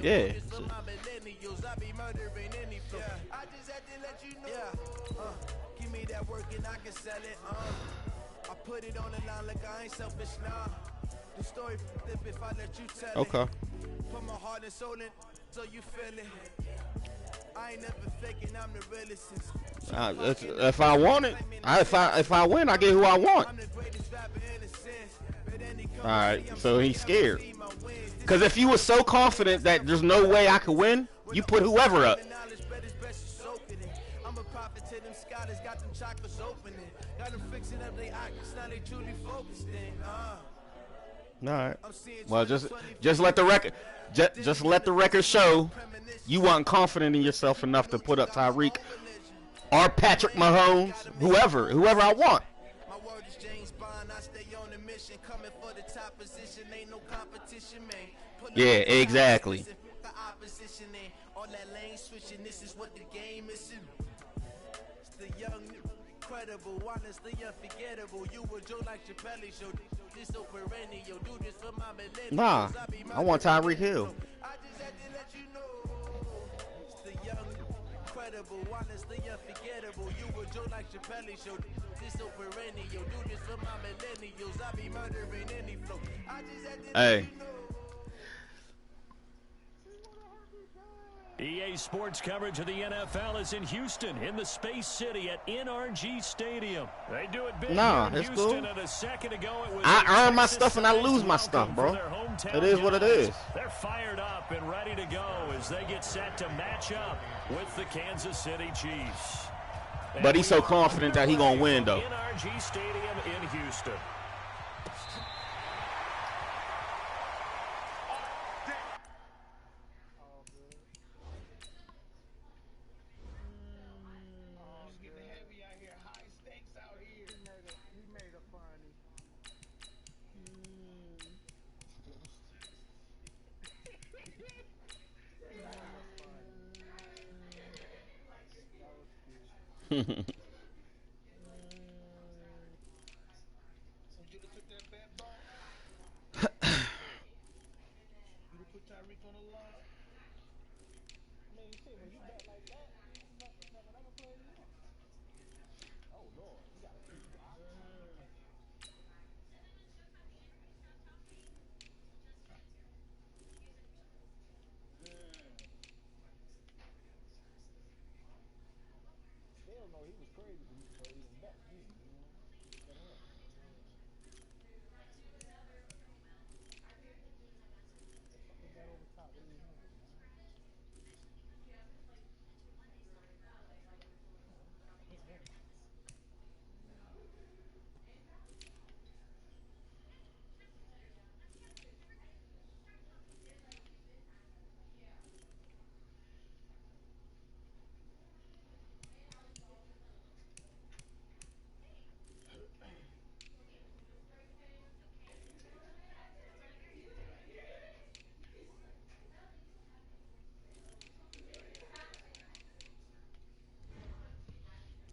Yeah. Give me that work and I can sell it. I put it on the line like I ain't selfish now. The story flip if I let you tell it. Okay. Put my heart and soul in so you feel it. I ain't never faking, I'm the realest. If I want it, if I win, I get who I want. All right, so he's scared. Because if you were so confident that there's no way I could win, you put whoever up. I'm a prophet to them scholars, got them chakras opening. Got them fixing up their eyes, now they truly focused in. All right. Well, just let the record, just let the record show you weren't confident in yourself enough to put up Tyreek or Patrick Mahomes, whoever I want. My word is James Bond, I stay on the mission, coming for the top position, ain't no competition, man. Yeah, exactly. The opposition ain't all that lane switching, this is what the game is. It's the young, incredible, honestly unforgettable. You were Joe like Chappelle, show this so perennial, do this for my millennials. Nah, I want Tyreek Hill. I just had to let you know. It's the young, incredible, honestly unforgettable. You were Joe like Chappelle, show this so perennial, do this for my millennials. I be murdering any flow. I just had to let you know. EA Sports coverage of the NFL is in Houston, in the Space City at NRG Stadium. They do it big Nah, here in it's Houston, cool. and a second ago it was I earn my stuff and I lose my stuff, bro. It is what it is. They're fired up and ready to go as they get set to match up with the Kansas City Chiefs. But he's so confident that he gonna win, though. NRG Stadium in Houston.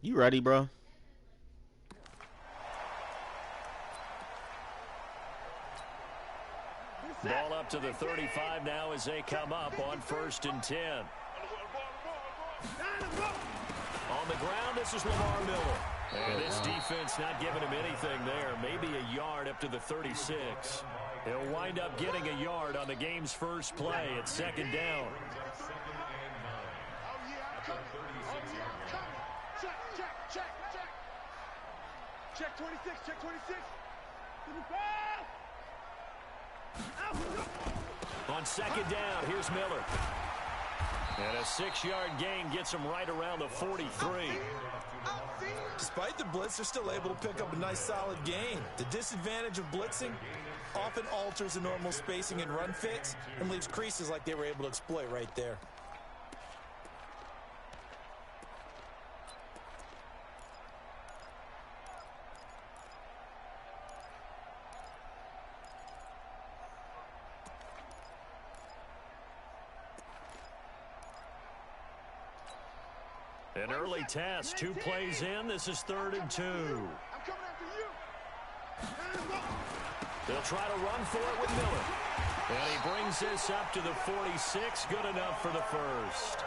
You ready, bro? Ball up to the 35 now as they come up on 1st and 10. On the ground, this is Lamar Miller. And this defense not giving him anything there. Maybe a yard up to the 36. He'll wind up getting a yard on the game's first play at second down. Check 26, check 26. On second down, here's Miller. And a 6-yard gain gets him right around the 43. Despite the blitz, they're still able to pick up a nice solid gain. The disadvantage of blitzing often alters the normal spacing and run fits and leaves creases like they were able to exploit right there. An early test, 2 plays in. This is 3rd and 2. I'm coming after you. They'll try to run for it with Miller. And he brings this up to the 46. Good enough for the first.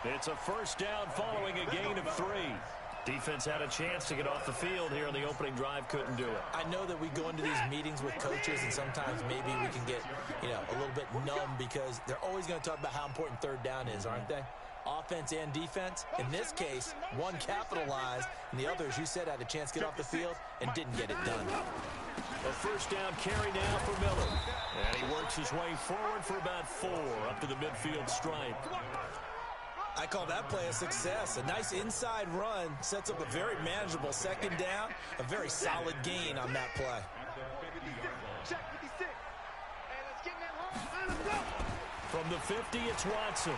It's a first down following a gain of 3. Defense had a chance to get off the field here on the opening drive. Couldn't do it. I know that we go into these meetings with coaches and sometimes maybe we can get, a little bit numb because they're always going to talk about how important 3rd down is, aren't they? Offense and defense. In this case, one capitalized, and the other, as you said, had a chance to get off the field and didn't get it done. A first down carry now for Miller. And he works his way forward for about 4 up to the midfield stripe. I call that play a success. A nice inside run sets up a very manageable second down, a very solid gain on that play. Check 56. Hey, let's get in that hole. Let's go. From the 50, it's Watson.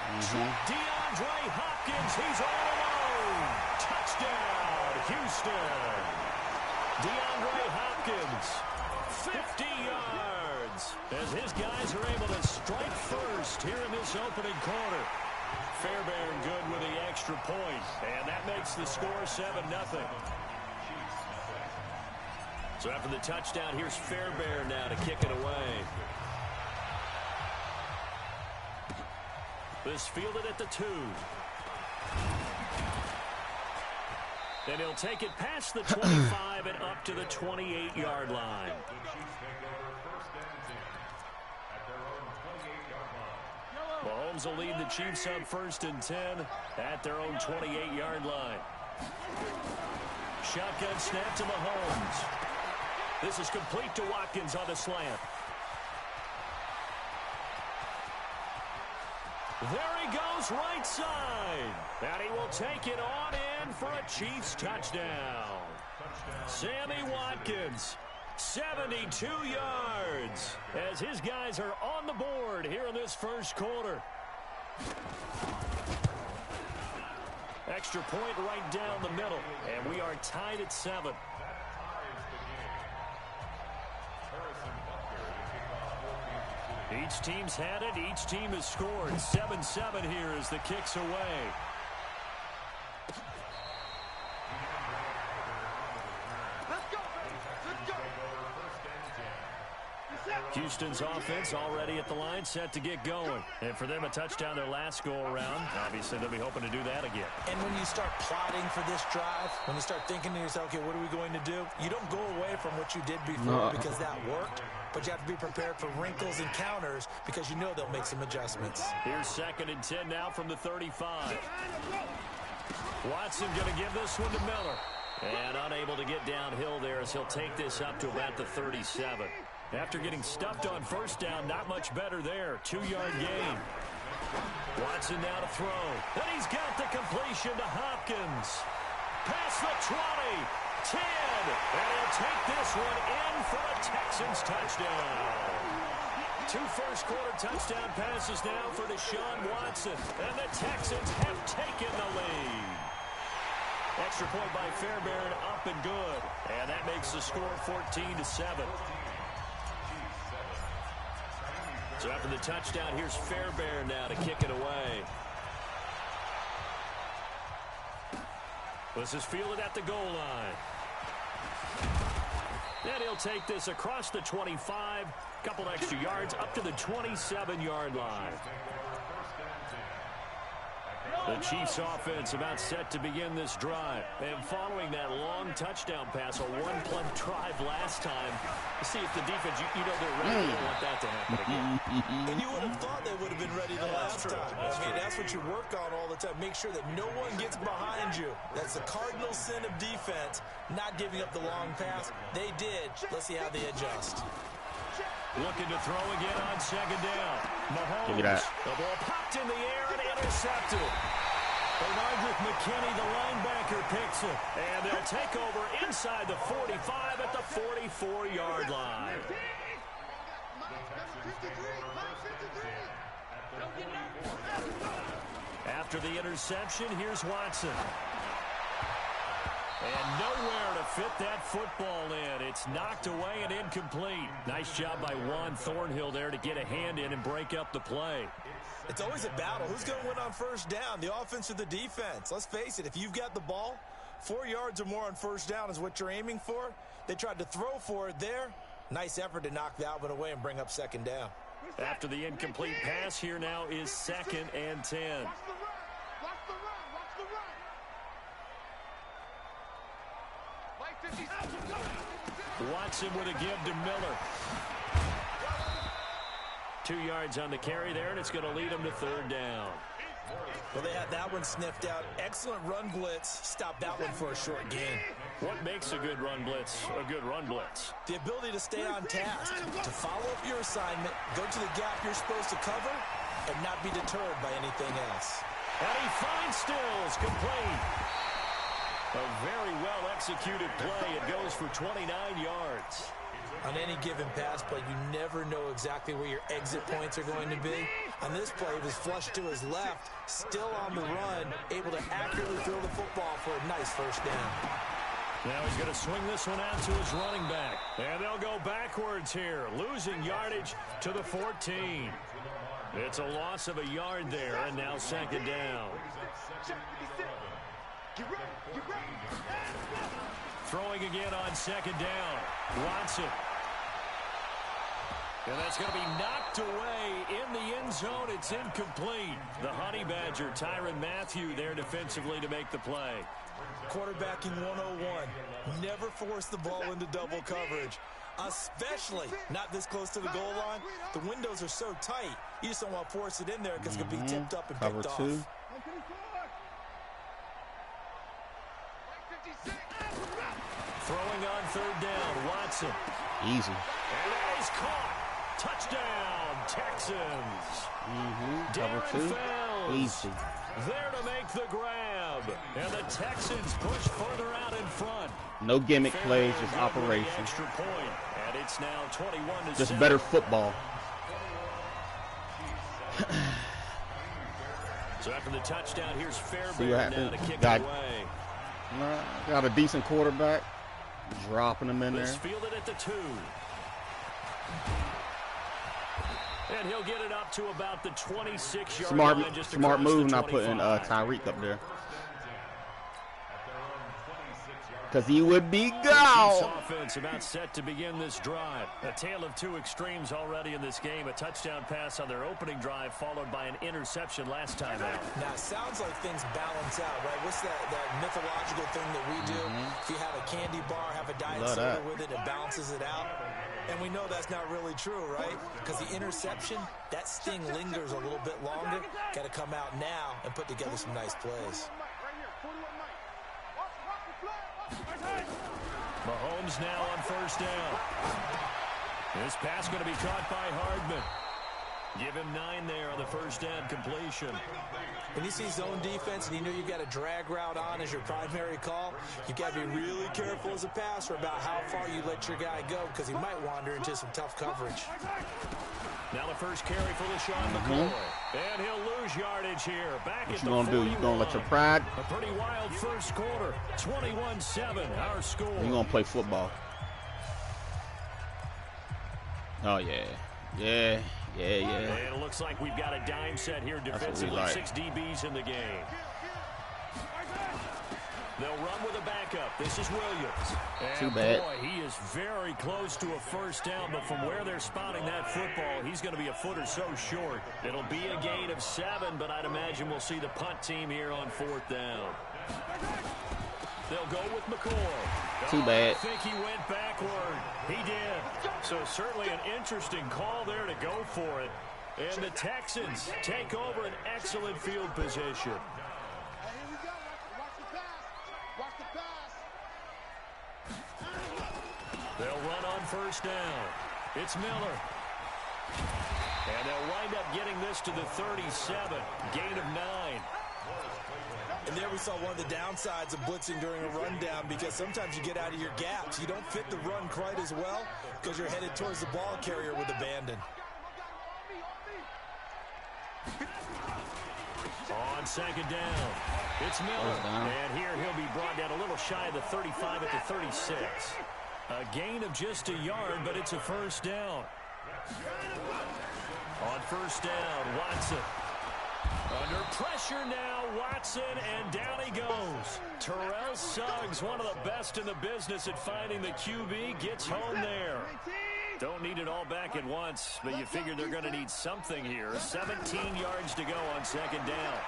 DeAndre Hopkins, he's all alone. Touchdown, Houston. DeAndre Hopkins, 50 yards. As his guys are able to strike first here in this opening quarter. Fairbairn good with the extra point. And that makes the score 7-0. So after the touchdown, here's Fairbairn now to kick it away. This fielded at the 2. And he'll take it past the 25 and up to the 28-yard line. Mahomes will lead the Chiefs on 1st and 10 at their own 28-yard line. Shotgun snap to Mahomes. This is complete to Watkins on the slant. There he goes, right side. And he will take it on in for a Chiefs touchdown. Sammy Watkins, 72 yards, as his guys are on the board here in this first quarter. Extra point right down the middle, and we are tied at 7. Each team's had it. Each team has scored. 7-7 here as the kick's away. Let's go, baby. Let's go. Houston's offense already at the line, set to get going. And for them, a touchdown their last go-around. Obviously, they'll be hoping to do that again. And when you start plotting for this drive, when you start thinking to yourself, okay, what are we going to do? You don't go away from what you did before because that worked. But you have to be prepared for wrinkles and counters because you know they'll make some adjustments. Here's 2nd and 10 now from the 35. Watson going to give this one to Miller. And unable to get downhill there as he'll take this up to about the 37. After getting stuffed on first down, not much better there. 2-yard gain. Watson now to throw. And he's got the completion to Hopkins. Past the 20. 10. And he'll take this one in for a Texans touchdown. 2 first-quarter touchdown passes now for Deshaun Watson. And the Texans have taken the lead. Extra point by Fairbairn, up and good. And that makes the score 14-7. So after the touchdown, here's Fairbairn now to kick it away. This is fielded at the goal line. And he'll take this across the 25, couple extra yards up to the 27-yard line. The Chiefs offense about set to begin this drive. And following that long touchdown pass, a one-play drive last time, see if the defense, you know they're ready. They don't want that to happen again. And you would have thought they would have been ready the last time. I mean, that's what you work on all the time. Make sure that no one gets behind you. That's the cardinal sin of defense, not giving up the long pass. They did. Let's see how they adjust. Looking to throw again on second down. Mahomes. Give me that. The ball popped in the air and intercepted. Bernard McKinney, the linebacker, picks it. And they'll take over inside the 45 at the 44-yard line. After the interception, here's Watson. And nowhere to fit that football in. It's knocked away and incomplete. Nice job by Juan Thornhill there to get a hand in and break up the play. It's always a battle. Who's going to win on first down, the offense or the defense? Let's face it, if you've got the ball, 4 yards or more on first down is what you're aiming for. They tried to throw for it there. Nice effort to knock that one away and bring up second down. After the incomplete pass, here now is 2nd and 10. Watson with a give to Miller. 2 yards on the carry there, and it's going to lead them to third down. Well, they had that one sniffed out. Excellent run blitz. Stop that one for a short gain. What makes a good run blitz a good run blitz? The ability to stay on task, to follow up your assignment, go to the gap you're supposed to cover, and not be deterred by anything else. And he finds Stills, complete. A very well-executed play. It goes for 29 yards. On any given pass play, you never know exactly where your exit points are going to be. On this play, he was flushed to his left, still on the run, able to accurately throw the football for a nice first down. Now he's going to swing this one out to his running back. And they'll go backwards here, losing yardage to the 14. It's a loss of a yard there, and now second down. Throwing again on second down. Watson. And that's going to be knocked away in the end zone. It's incomplete. The Honey Badger, Tyrann Mathieu, there defensively to make the play. Quarterbacking 101. Never force the ball into double coverage, especially not this close to the goal line. The windows are so tight, you just don't want to force it in there because it could be tipped up and picked off. Throwing on third down, Watson. Easy. And that is caught. Touchdown, Texans. Cover two. Easy. There to make the grab. And the Texans push further out in front. No gimmick plays, just operation. Extra point. And it's now 21-7. Just better football. So after the touchdown, here's Fairbairn now to kick it away. Got a decent quarterback. Dropping him in there. Fielded at the 2. And he'll get it up to about the 26-yard line. Smart move not putting Tyreek up there. Because he would be gone. Offense about set to begin this drive. A tale of two extremes already in this game. A touchdown pass on their opening drive, followed by an interception last time out. Now, it sounds like things balance out, right? What's that mythological thing that we do? If you have a candy bar, have a diet soda with it, it balances it out. And we know that's not really true, right? Because the interception, that sting lingers a little bit longer. Got to come out now and put together some nice plays. Mahomes now on first down. This pass going to be caught by Hardman. Give him 9 there on the first down completion. When you see zone defense and you know you've got a drag route on as your primary call, you've got to be really careful as a passer about how far you let your guy go because he might wander into some tough coverage. Now the first carry for LaShawn McCoy. And he'll lose yardage here. Back at the 41. What you going to do? You going to let your pride? A pretty wild first quarter. 21-7, our score. You going to play football. Oh, yeah. Yeah. And it looks like we've got a dime set here defensively. 6 DBs in the game. They'll run with a backup. This is Williams. And too bad. Boy, he is very close to a first down, but from where they're spotting that football, he's going to be a foot or so short. It'll be a gain of 7, but I'd imagine we'll see the punt team here on 4th down. They'll go with McCoy. Too bad. I think he went backward. He did. So certainly an interesting call there to go for it. And the Texans take over an excellent field position. They'll run on first down. It's Miller. And they'll wind up getting this to the 37. Gain of 9. And there we saw one of the downsides of blitzing during a rundown, because sometimes you get out of your gaps. You don't fit the run quite as well because you're headed towards the ball carrier with abandon. On second down, it's Miller. And here he'll be brought down a little shy of the 35 at the 36. A gain of just a yard, but it's a first down. On first down, Watson. Under pressure now, Watson, and down he goes. Terrell Suggs, one of the best in the business at finding the QB, gets home there. Don't need it all back at once, but you figure they're going to need something here. 17 yards to go on second down.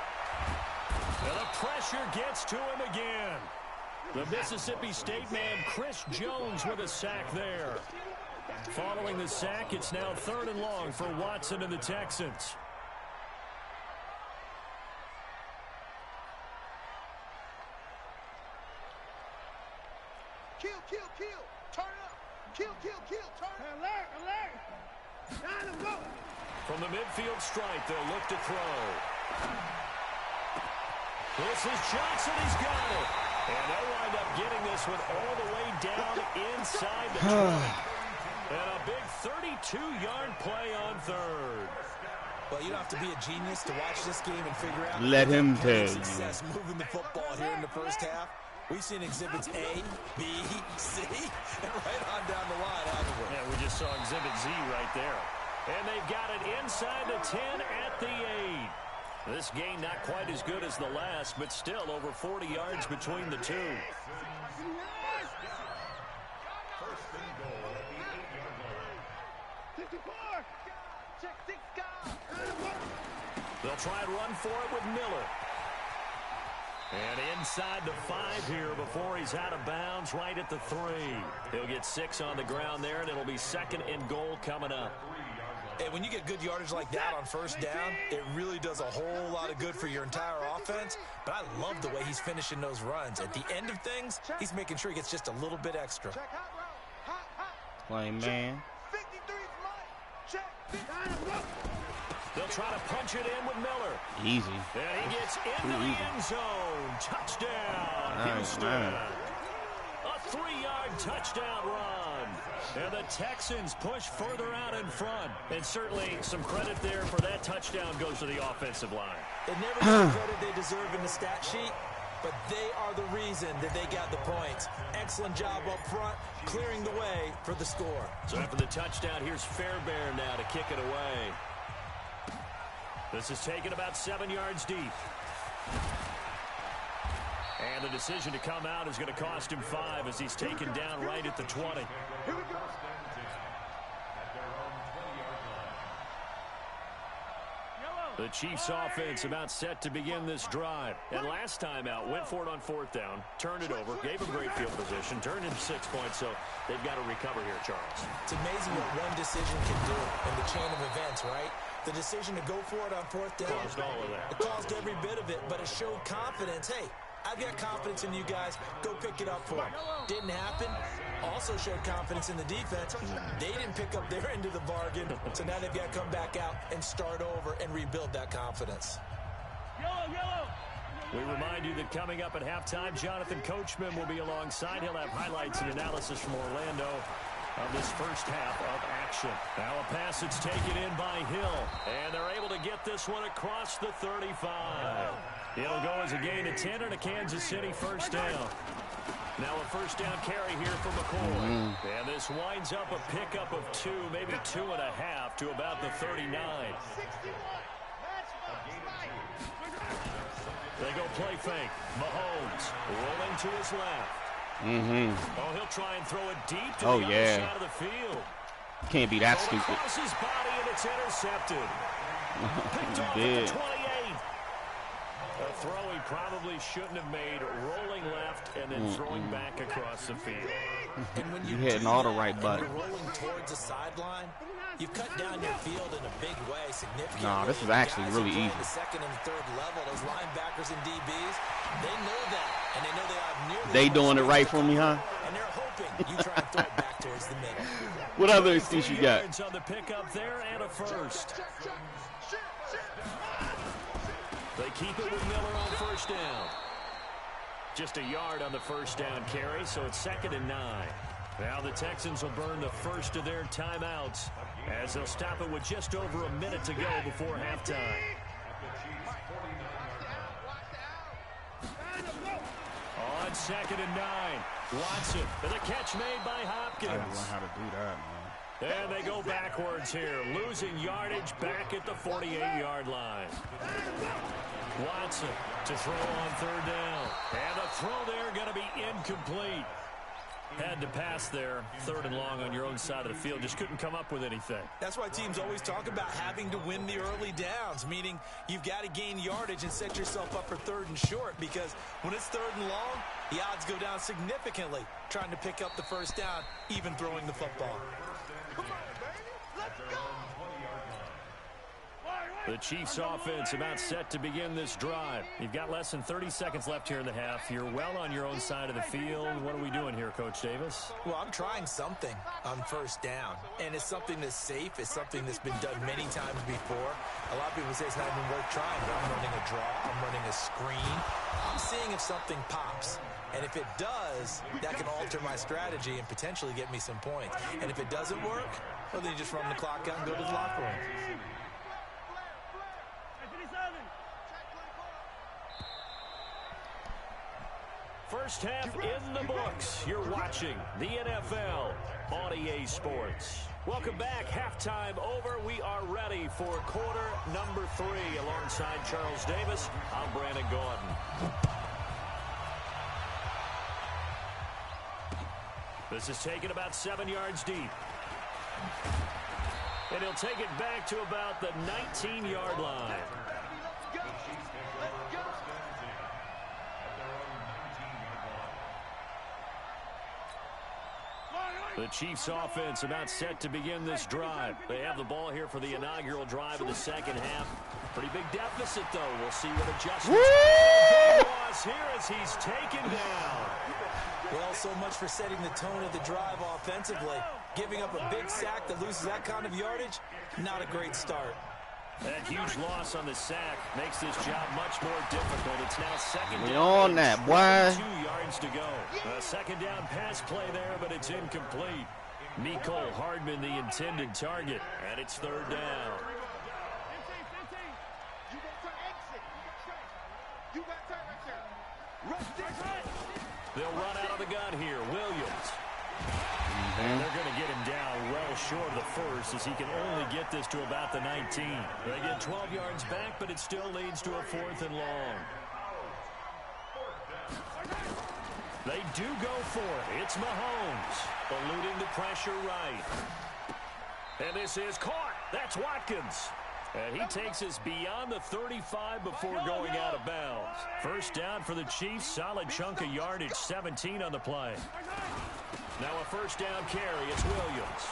And the pressure gets to him again. The Mississippi State man, Chris Jones, with a sack there. Following the sack, it's now 3rd and long for Watson and the Texans. Kill, turn up. Kill, turn up. Alert. Time to go. From the midfield stripe, they'll look to throw. This is Johnson, he's got it. And they'll wind up getting this one all the way down inside the 20. And a big 32-yard play on 3rd. Well, you don't have to be a genius to watch this game and figure out. Let him tell you. Success moving the football here in the first half. We've seen exhibits A, B, C, and right on down the line, haven't we? Yeah, we just saw exhibit Z right there. And they've got it inside the 10 at the 8. This game not quite as good as the last, but still over 40 yards between the two. They'll try and run for it with Miller. And inside the 5 here before he's out of bounds, right at the 3. He'll get 6 on the ground there, and it'll be 2nd and goal coming up. Hey, when you get good yardage like that on first down, it really does a whole lot of good for your entire offense. But I love the way he's finishing those runs. At the end of things, he's making sure he gets just a little bit extra. Play man. They'll try to punch it in with Miller. Easy. And he gets into the end zone. Touchdown, Houston. A 3-yard touchdown run. And the Texans push further out in front. And certainly some credit there for that touchdown goes to the offensive line. It never gets the credit they deserve in the stat sheet, but they are the reason that they got the points. Excellent job up front, clearing the way for the score. So after the touchdown, here's Fairbairn now to kick it away. This is taken about 7 yards deep. And the decision to come out is going to cost him 5 as he's taken down right at the 20. The Chiefs offense about set to begin this drive. And last time out, went for it on 4th down, turned it over, gave him great field position, turned in 6 points, so they've got to recover here, Charles. It's amazing what one decision can do in the chain of events, right? The decision to go for it on 4th down. Caused all of that. It caused every bit of it, but it showed confidence. Hey, I've got confidence in you guys. Go pick it up for them. Didn't happen. Also showed confidence in the defense. They didn't pick up their end of the bargain, so now they've got to come back out and start over and rebuild that confidence. We remind you that coming up at halftime, Jonathan Coachman will be alongside. He'll have highlights and analysis from Orlando of this first half of action. Now a pass that's taken in by Hill, and they're able to get this one across the 35. It'll go as a gain of 10 and a Kansas City first down. Now a first down carry here for McCoy. And this winds up a pickup of 2, maybe 2.5 to about the 39. They go play fake. Mahomes rolling to his left. Oh, he'll try and throw it deep to the other side of the field. Can't be that stupid. Across his body, and it's intercepted. Picked off did. at the 28. A throw he probably shouldn't have made, rolling left and then throwing back across the field. And when You hitting all the right and buttons. you're rolling towards the sideline, you've cut down your field in a big way, significantly. Nah, this is actually Guys really who play easy. The second and third level, those linebackers and DBs, they know that, and they know they have nearly. They doing it right for me, huh? And they're hoping you try and throw it back towards the middle. What other excuse you got? Yards on the pickup there and a first. They keep it with Miller on first down. Just a yard on the first down carry, so it's 2nd and 9. Now the Texans will burn the first of their timeouts as they'll stop it with just over a minute to go before halftime. On 2nd and 9, Watson with a catch made by Hopkins. I don't know how to do that, man. And they go backwards here, losing yardage back at the 48-yard line. Watson to throw on 3rd down. And the throw there going to be incomplete. Had to pass there, 3rd and long on your own side of the field. Just couldn't come up with anything. That's why teams always talk about having to win the early downs, meaning you've got to gain yardage and set yourself up for 3rd and short, because when it's 3rd and long, the odds go down significantly trying to pick up the first down, even throwing the football. The Chiefs offense about set to begin this drive. You've got less than 30 seconds left here in the half. You're well on your own side of the field. What are we doing here, Coach Davis? Well, I'm trying something on first down, and it's something that's safe. It's something that's been done many times before. A lot of people say it's not even worth trying, but I'm running a draw. I'm running a screen. I'm seeing if something pops. And if it does, that can alter my strategy and potentially get me some points. And if it doesn't work, well, then you just run the clock out and go to the locker room. First half in the books. You're watching the NFL on EA Sports. Welcome back. Halftime over. We are ready for quarter number 3. Alongside Charles Davis, I'm Brandon Gordon. This is taken about 7 yards deep. And he'll take it back to about the 19-yard line. The Chiefs offense about set to begin this drive. They have the ball here for the inaugural drive of the second half. Pretty big deficit, though. We'll see what adjustments. Loss here as he's taken down. Well, so much for setting the tone of the drive offensively. Giving up a big sack that loses that kind of yardage, not a great start. That huge loss on the sack makes this job much more difficult. It's now 2nd down. On that, boy. 2 yards to go. A 2nd down pass play there, but it's incomplete. Mecole Hardman, the intended target, and it's 3rd down. They'll run out of the gun here. Williams. And they're going to get him down well short of the first, as he can only get this to about the 19. They get 12 yards back, but it still leads to a 4th and long. They do go for it. It's Mahomes, eluding the pressure right. And this is caught. That's Watkins. And he takes us beyond the 35 before going out of bounds. First down for the Chiefs. Solid chunk of yardage, 17 on the play. Now a first down carry. It's Williams.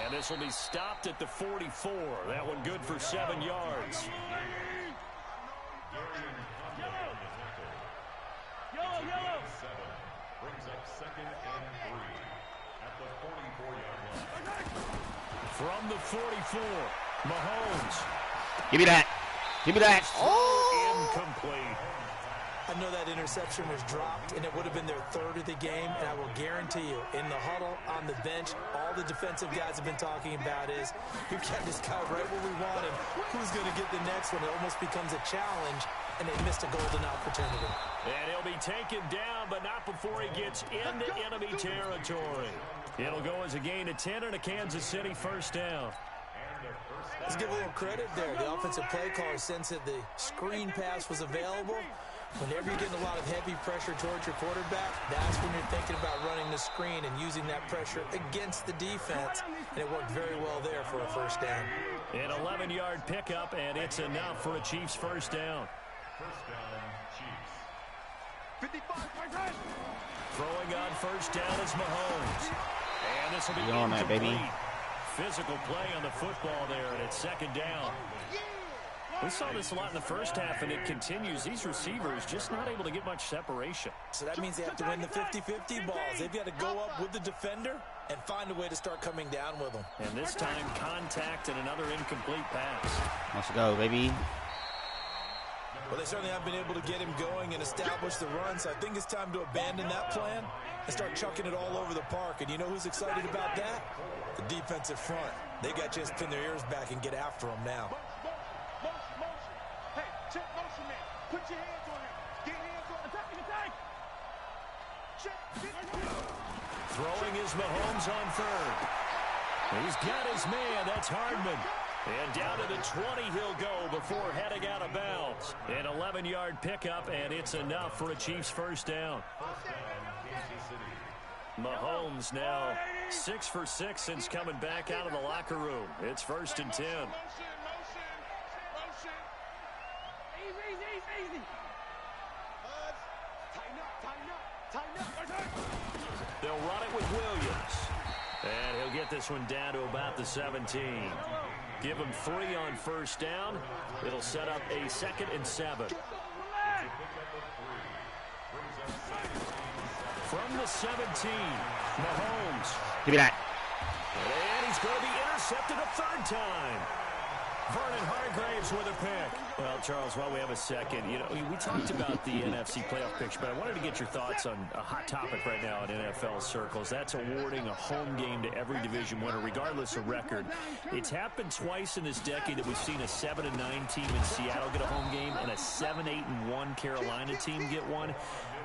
And this will be stopped at the 44. That one good for 7 yards. Brings up 2nd and 3 at the 44-yard line. From the 44, Mahomes. Give me that. Give me that. Incomplete. I know that interception was dropped, and it would have been their 3rd of the game, and I will guarantee you, in the huddle, on the bench, all the defensive guys have been talking about is, we've got this guy right where we want him. Who's going to get the next one? It almost becomes a challenge, and they missed a golden opportunity. And he'll be taken down, but not before he gets into enemy territory. It'll go as a gain of 10 and a Kansas City first down. Let's give a little credit there. The offensive play caller, since that the screen pass was available, Whenever you're getting a lot of heavy pressure towards your quarterback, that's when you're thinking about running the screen and using that pressure against the defense. And it worked very well there for a first down. An 11-yard pickup, and it's enough for a Chiefs first down. First down, Chiefs. 55. Throwing on first down is Mahomes. And this will be on that, baby. Physical play on the football there, and it's second down. We saw this a lot in the first half, and it continues. These receivers just not able to get much separation. So that means they have to win the 50-50 balls. They've got to go up with the defender and find a way to start coming down with them. And this time, contact and another incomplete pass. Let's go, baby. Well, they certainly have been able to get him going and establish the run, so I think it's time to abandon that plan and start chucking it all over the park. And you know who's excited about that? The defensive front. They got just pin their ears back and get after him now. Motion. Hey, check motion, man. Put your hands on him. Get hands on him. Attack. Check. Throwing is Mahomes on third. He's got his man. That's Hardman. And down to the 20 he'll go before heading out of bounds. An 11-yard pickup, and it's enough for a Chiefs first down. Mahomes now 6 for 6 since coming back out of the locker room. It's first and 10. Motion. Easy. Tighten up. They'll run it with Williams. And he'll get this one down to about the 17. Give him 3 on first down. It'll set up a 2nd and 7. From the 17, Mahomes. Give me that. And he's going to be intercepted a 3rd time. Vernon Hargreaves with a pick. Well, Charles, while we have a second, you know, we talked about the NFC playoff picture, but I wanted to get your thoughts on a hot topic right now in NFL circles. That's awarding a home game to every division winner, regardless of record. It's happened twice in this decade that we've seen a 7-9 team in Seattle get a home game and a 7-8-1 Carolina team get one.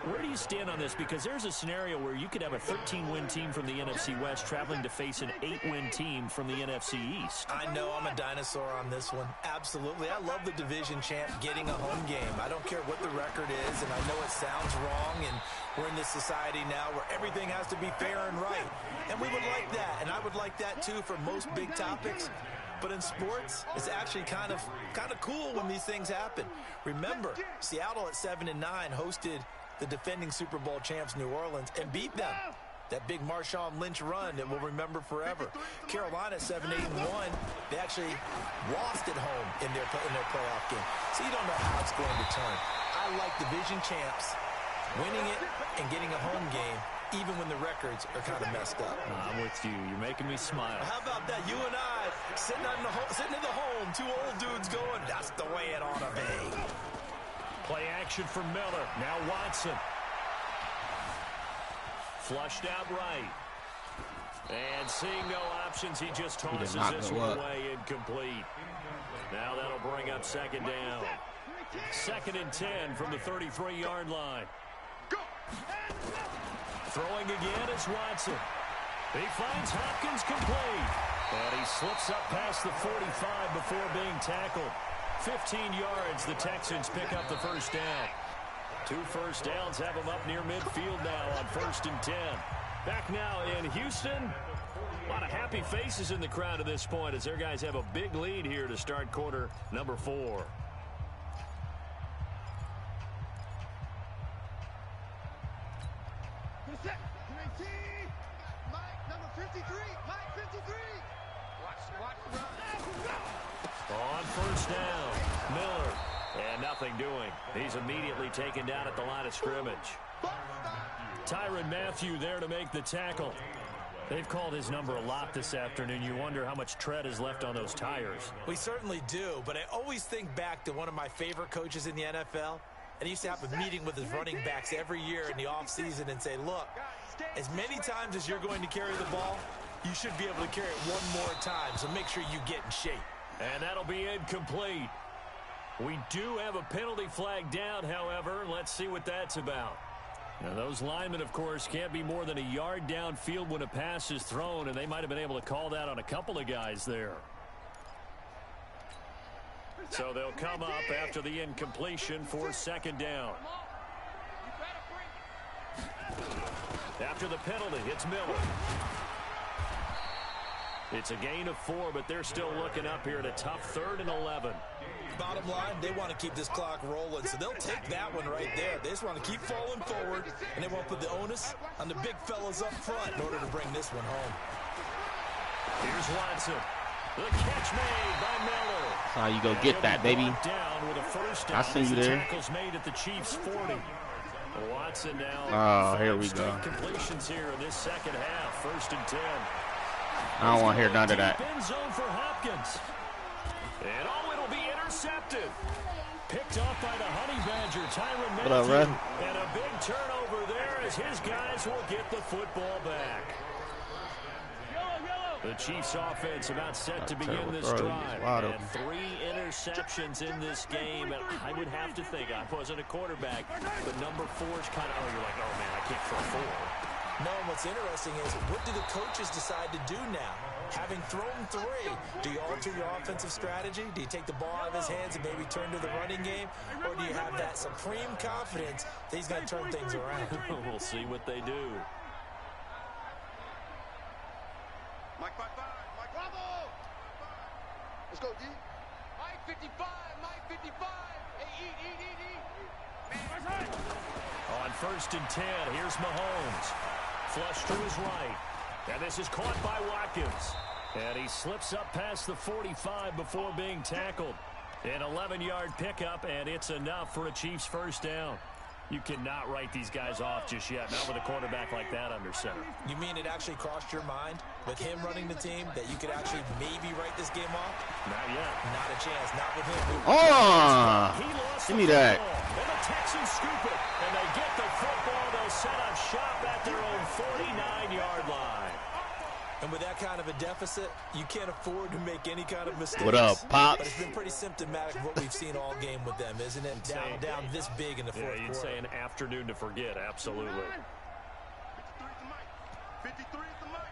Where do you stand on this? Because there's a scenario where you could have a 13-win team from the NFC West traveling to face an 8-win team from the NFC East. I know I'm a dinosaur on this one. Absolutely. I love the division champ getting a home game. I don't care what the record is, and I know it sounds wrong, and we're in this society now where everything has to be fair and right. And we would like that, and I would like that too for most big topics. But in sports, it's actually kind of cool when these things happen. Remember, Seattle at 7-9 hosted the defending Super Bowl champs New Orleans and beat them. That big Marshawn Lynch run that we'll remember forever. Carolina 7-8-1, they actually lost at home in their playoff game. So you don't know how it's going to turn. I like division champs winning it and getting a home game, even when the records are kind of messed up. I'm with you. You're making me smile. How about that? You and I sitting in the home, 2 old dudes going, that's the way it ought to be. Play action for Miller. Now Watson. Flushed out right. And seeing no options, he just tosses this one away incomplete. Now that'll bring up 2nd down. 2nd and 10 from the 33-yard line. Throwing again is Watson. He finds Hopkins complete. And he slips up past the 45 before being tackled. 15 yards, the Texans pick up the first down. 2 first downs have them up near midfield now on 1st and 10. Back now in Houston. A lot of happy faces in the crowd at this point as their guys have a big lead here to start quarter number 4. On first down, Miller. And nothing doing. He's immediately taken down at the line of scrimmage. Tyrann Mathieu there to make the tackle. They've called his number a lot this afternoon. You wonder how much tread is left on those tires. We certainly do, but I always think back to one of my favorite coaches in the NFL. And he used to have a meeting with his running backs every year in the offseason and say, look, as many times as you're going to carry the ball, you should be able to carry it one more time, so make sure you get in shape. And that'll be incomplete. We do have a penalty flag down, however. Let's see what that's about. Now, those linemen, of course, can't be more than a yard downfield when a pass is thrown, and they might have been able to call that on a couple of guys there. So they'll come up after the incompletion for second down. After the penalty, it's Miller. It's a gain of 4, but they're still looking up here at a tough 3rd and 11. Bottom line, they want to keep this clock rolling, so they'll take that one right there. They just want to keep falling forward, and they won't put the onus on the big fellas up front in order to bring this one home. Here's Watson. The catch made by Miller. That's how you go get that, baby. Down with a first down. I see you there. Tackles made at the Chiefs' 40. Watson now. Oh, here we go. Completions here in this second half. 1st and 10. I don't want to hear none of that. End zone for Hopkins. And it'll be intercepted. Picked off by the Honey Badger, Tyrann Mathieu. What up, Red? And a big turnover there as his guys will get the football back. The Chiefs offense about set to begin this drive. And 3 interceptions in this game. And I would have to think, I wasn't a quarterback, but number 4 is kind of, you're like, oh man, I can't throw 4. No, what's interesting is, what do the coaches decide to do now? Having thrown 3, do you alter your offensive strategy? Do you take the ball out of his hands and maybe turn to the running game? Or do you have that supreme confidence that he's going to turn things around? We'll see what they do. Mike 5-5. Mike Bravo. Let's go, D. Mike 55. Mike 55. Hey, eat. On 1st and 10, here's Mahomes. Flush to his right. And this is caught by Watkins. And he slips up past the 45 before being tackled. An 11-yard pickup, and it's enough for a Chiefs first down. You cannot write these guys off just yet, not with a quarterback like that under center. You mean it actually crossed your mind, with him running the team, that you could actually maybe write this game off? Not yet. Not a chance, not with him. Oh! Give me that. And the Texans scoop it, and they get the football. They'll set up shop at their own 49-yard line. And with that kind of a deficit, you can't afford to make any kind of mistakes. What up, Pops? But it's been pretty symptomatic of what we've seen all game with them, isn't it? Down this big in the fourth quarter. You'd say an afternoon to forget, absolutely. 53 is the mic.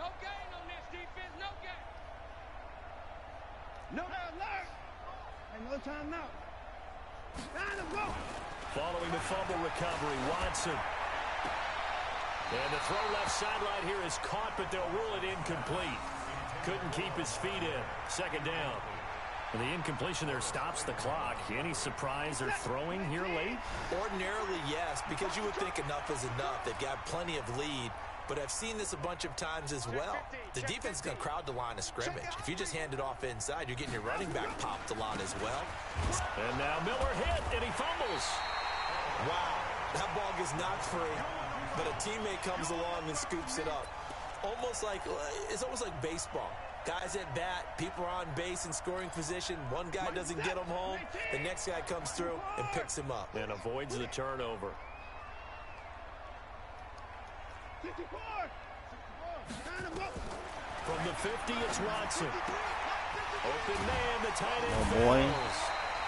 No gain on this defense, no gain. No alert. And no timeout. Time to go. Following the fumble recovery, Watson. And the throw left sideline here is caught, but they'll rule it incomplete. Couldn't keep his feet in. Second down. And the incompletion there stops the clock. Any surprise they're throwing here late? Ordinarily, yes, because you would think enough is enough. They've got plenty of lead, but I've seen this a bunch of times as well. The defense is going to crowd the line of scrimmage. If you just hand it off inside, you're getting your running back popped a lot as well. And now Miller hit, and he fumbles. Wow, that ball gets knocked free, but a teammate comes along and scoops it up. It's almost like baseball. Guys at bat, people are on base in scoring position. One guy doesn't get him home. The next guy comes through and picks him up. And avoids the turnover. 54. Time to go. From the 50, it's Watson. Open man, the tight end Oh, boy. falls.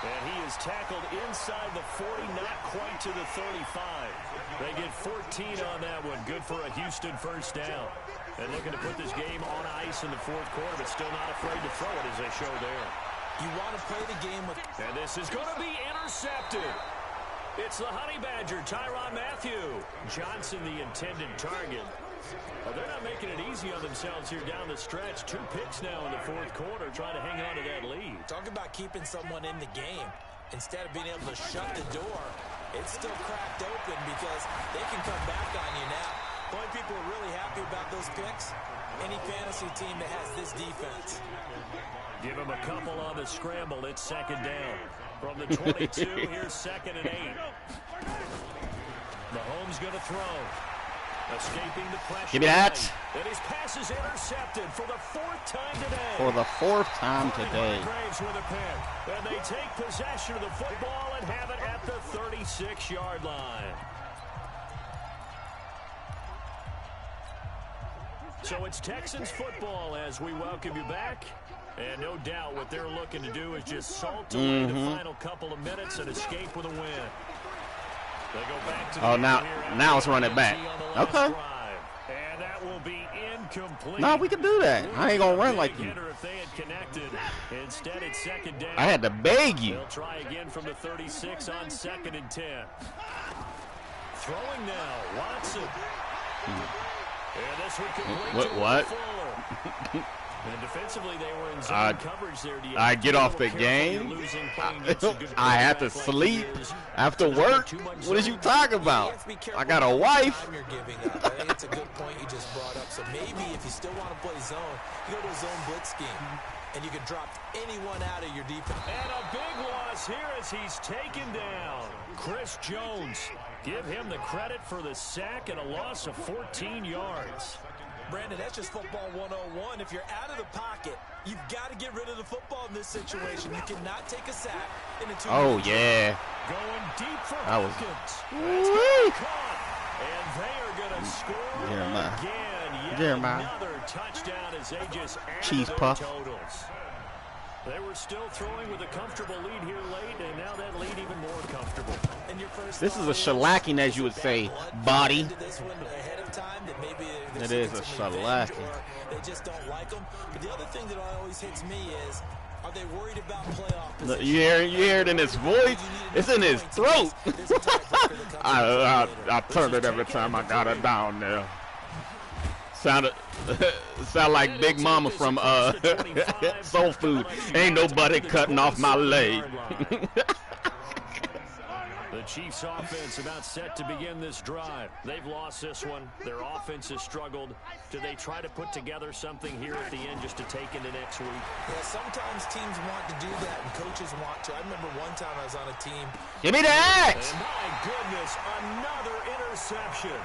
And he is tackled inside the 40, not quite to the 35. They get 14 on that one. Good for a Houston first down. And looking to put this game on ice in the fourth quarter, but still not afraid to throw it as they show there. You want to play the game with... And this is going to be intercepted. It's the Honey Badger, Tyrann Mathieu. Johnson, the intended target. Well, they're not making it easy on themselves here down the stretch. 2 picks now in the fourth quarter, trying to hang on to that lead. Talk about keeping someone in the game. Instead of being able to shut the door, it's still cracked open because they can come back on you now. The only people who are really happy about those picks, any fantasy team that has this defense. Give him a couple on the scramble. It's second down. From the 22, here's 2nd and 8. Mahomes going to throw. Escaping the pressure. Give me that. And his pass is intercepted for the 4th time today. For the 4th time today. Graves with a pick. And they take possession of the football and have it at the 36-yard line. So it's Texans football as we welcome you back. And no doubt what they're looking to do is just salt away the final couple of minutes and escape with a win. They go back to now it's running back. Okay. And that will be incomplete. Nah, we can do that. I ain't gonna run like you. If they had connected. Instead, it's second down. I had to beg you. They'll try again from the 36 on 2nd and 10. Throwing now, Watson. And this one complete to What? Fuller. And defensively, they were in zone coverage there. I get off the game. I have to sleep after work. What is you talking about? I got a wife. You're giving up. I think it's a good point you just brought up. So maybe if you still want to play zone, you go to a zone blitz scheme, and you can drop anyone out of your defense. And a big loss here as he's taken down. Chris Jones. Give him the credit for the sack and a loss of 14 yards. Brandon, that's just football 101. If you're out of the pocket, you've got to get rid of the football in this situation. You cannot take a sack in a 2-minute Oh, yeah. Going deep for That was... And they are going to score again. Jeremiah. Another touchdown as they just added Cheese their puff. totals. They were still throwing with a comfortable lead here late, and now that lead even more comfortable. And your first This is a shellacking, as you would say, body. It is a shellacking. They just don't like them. But the other thing that always hits me is, are they worried about playoff position? You hear it in his voice? It's in his throat. I turned it every time I got it down there. Sound like Big Mama from Soul Food. Ain't nobody cutting off my leg. The Chiefs offense about set to begin this drive. They've lost this one. Their offense has struggled. Do they try to put together something here at the end just to take into next week? Yeah, sometimes teams want to do that and coaches want to. I remember one time I was on a team. Give me that! And my goodness, another interception.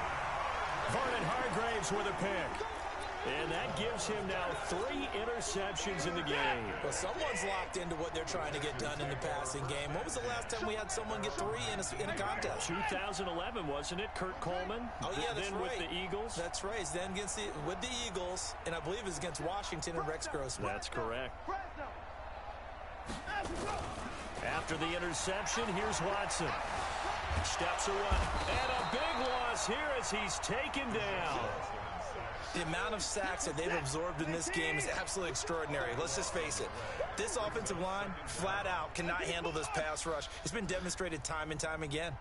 Vernon Hargraves with a pick. And that gives him now 3 interceptions in the game. Well, someone's locked into what they're trying to get done in the passing game. When was the last time we had someone get 3 in a contest? 2011, wasn't it? Kurt Coleman? Oh, yeah, that's then right. with the Eagles? That's right. Then with the Eagles, and I believe it was against Washington and Rex Grossman. That's correct. After the interception, here's Watson. Steps away. And a big loss here as he's taken down. The amount of sacks that they've absorbed in this game is absolutely extraordinary. Let's just face it. This offensive line, flat out, cannot handle this pass rush. It's been demonstrated time and time again.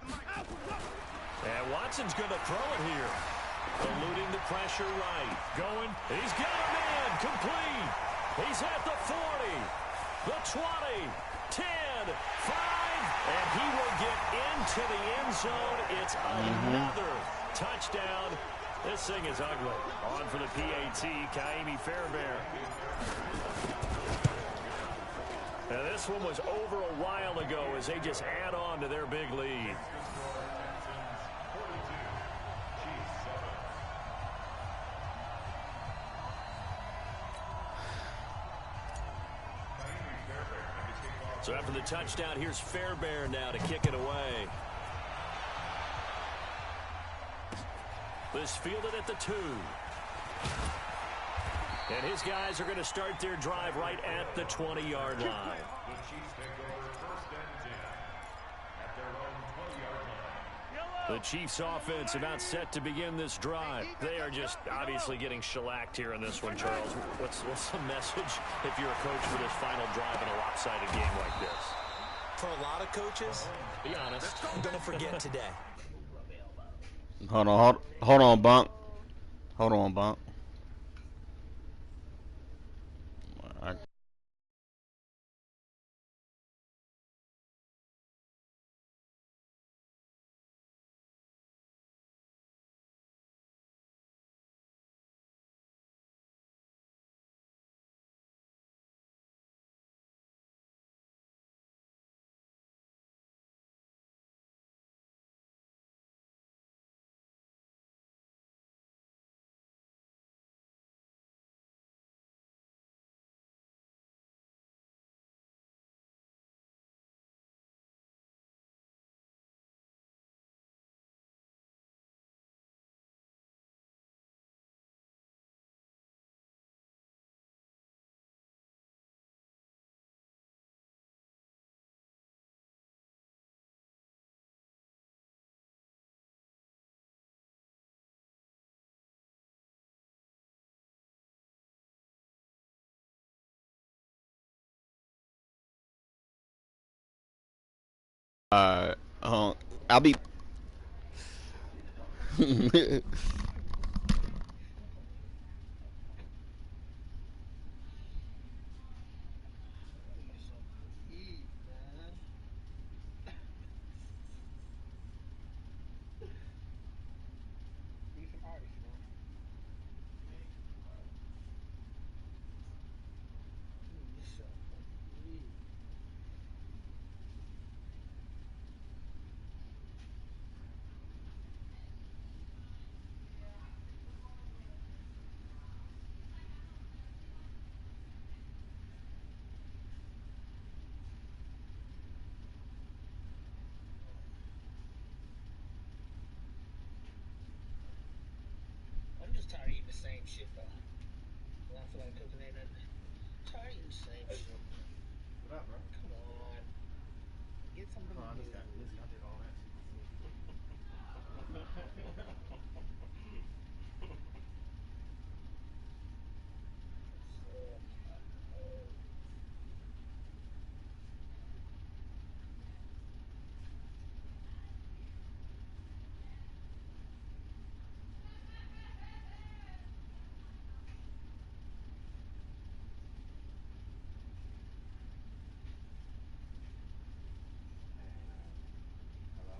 And Watson's going to throw it here. Eluding the pressure right. Going. He's got a man. Complete. He's at the 40. The 20. 10. 5. And he will get into the end zone. It's another touchdown. This thing is ugly. On for the PAT, Kaimi Fairbairn. Now this one was over a while ago as they just add on to their big lead. So after the touchdown, here's Fairbairn now to kick it away. This fielded at the 2. And his guys are going to start their drive right at the 20-yard line. The Chiefs offense about set to begin this drive. They are just obviously getting shellacked here in this one, Charles. What's the message if you're a coach for this final drive in a lopsided game like this? For a lot of coaches, be honest, I'm going to forget today. Hold on, Bunk. Hold on, Bunk. I'll be. I'm just tired of eating the same shit, though. When I feel like cooking, ain't nothing. Tired of eating the same shit. What up, bro? Come on. Get something Come on, new. listen, I did all that. Hello?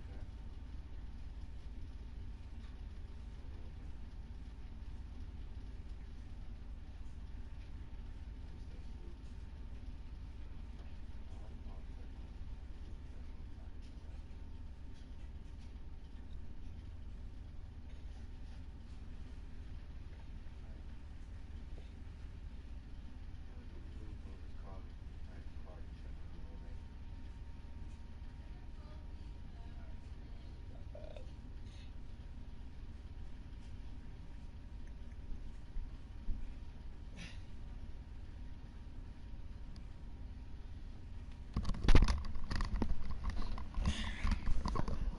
Okay.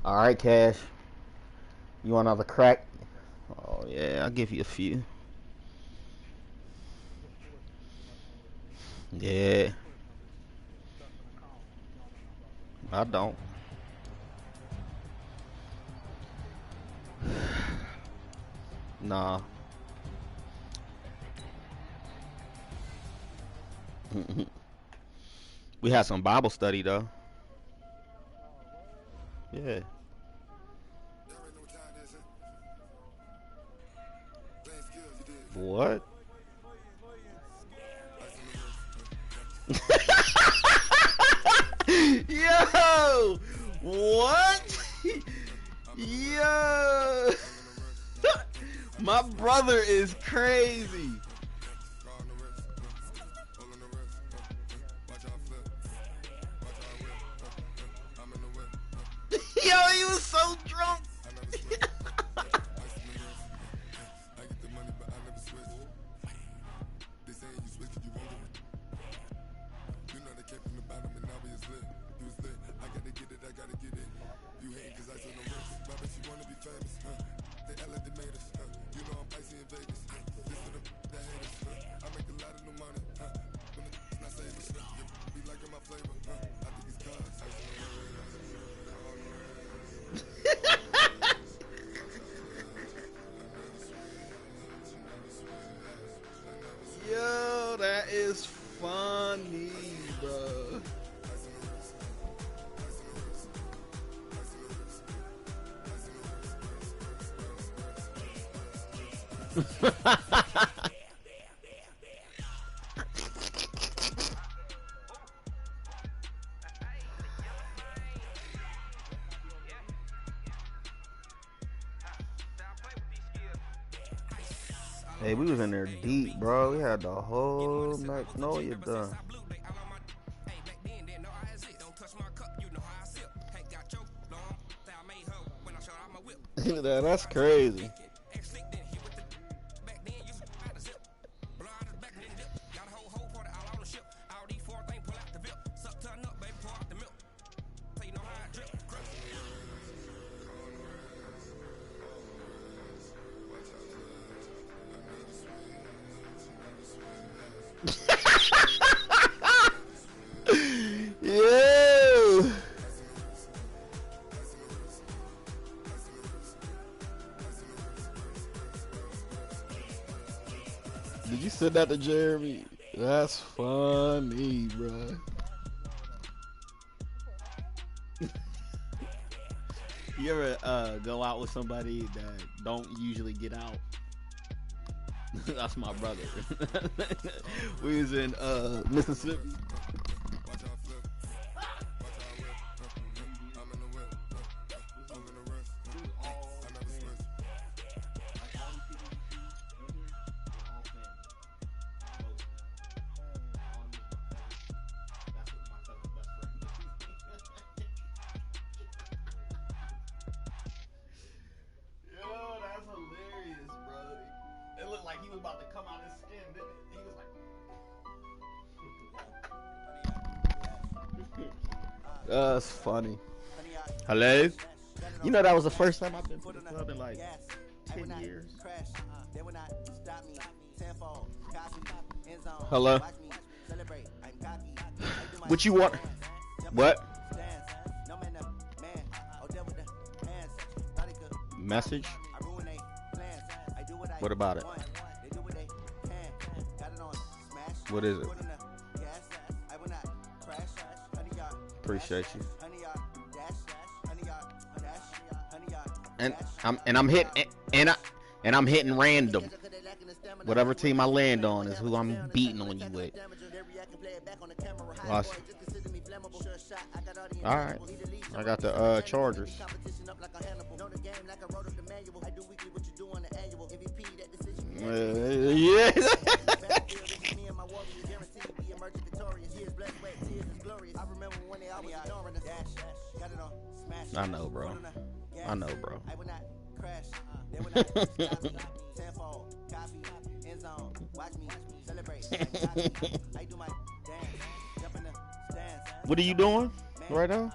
All right, Cash. You want another crack? Oh yeah, I'll give you a few. Yeah, I don't. Nah. We had some Bible study though. Yeah. What? Yo! What? Yo! My brother is crazy. Yo, he was so drunk. Yo, that is funny, bro. Hey, we was in there deep, bro. We had the whole Magnolia done. That's crazy. Did you send that to Jeremy? That's funny, bro. You ever go out with somebody that don't usually get out? That's my brother. We was in Mississippi. That's funny. Hello? You know that was the first time I've been to the club in like 10 years. Hello? What you want? What? Message? What about it? What is it? Appreciate you. And I'm hitting random. Whatever team I land on is who I'm beating on you with. Awesome. All right. I got the Chargers. Yeah. I know, bro. I know, bro. What are you doing right now?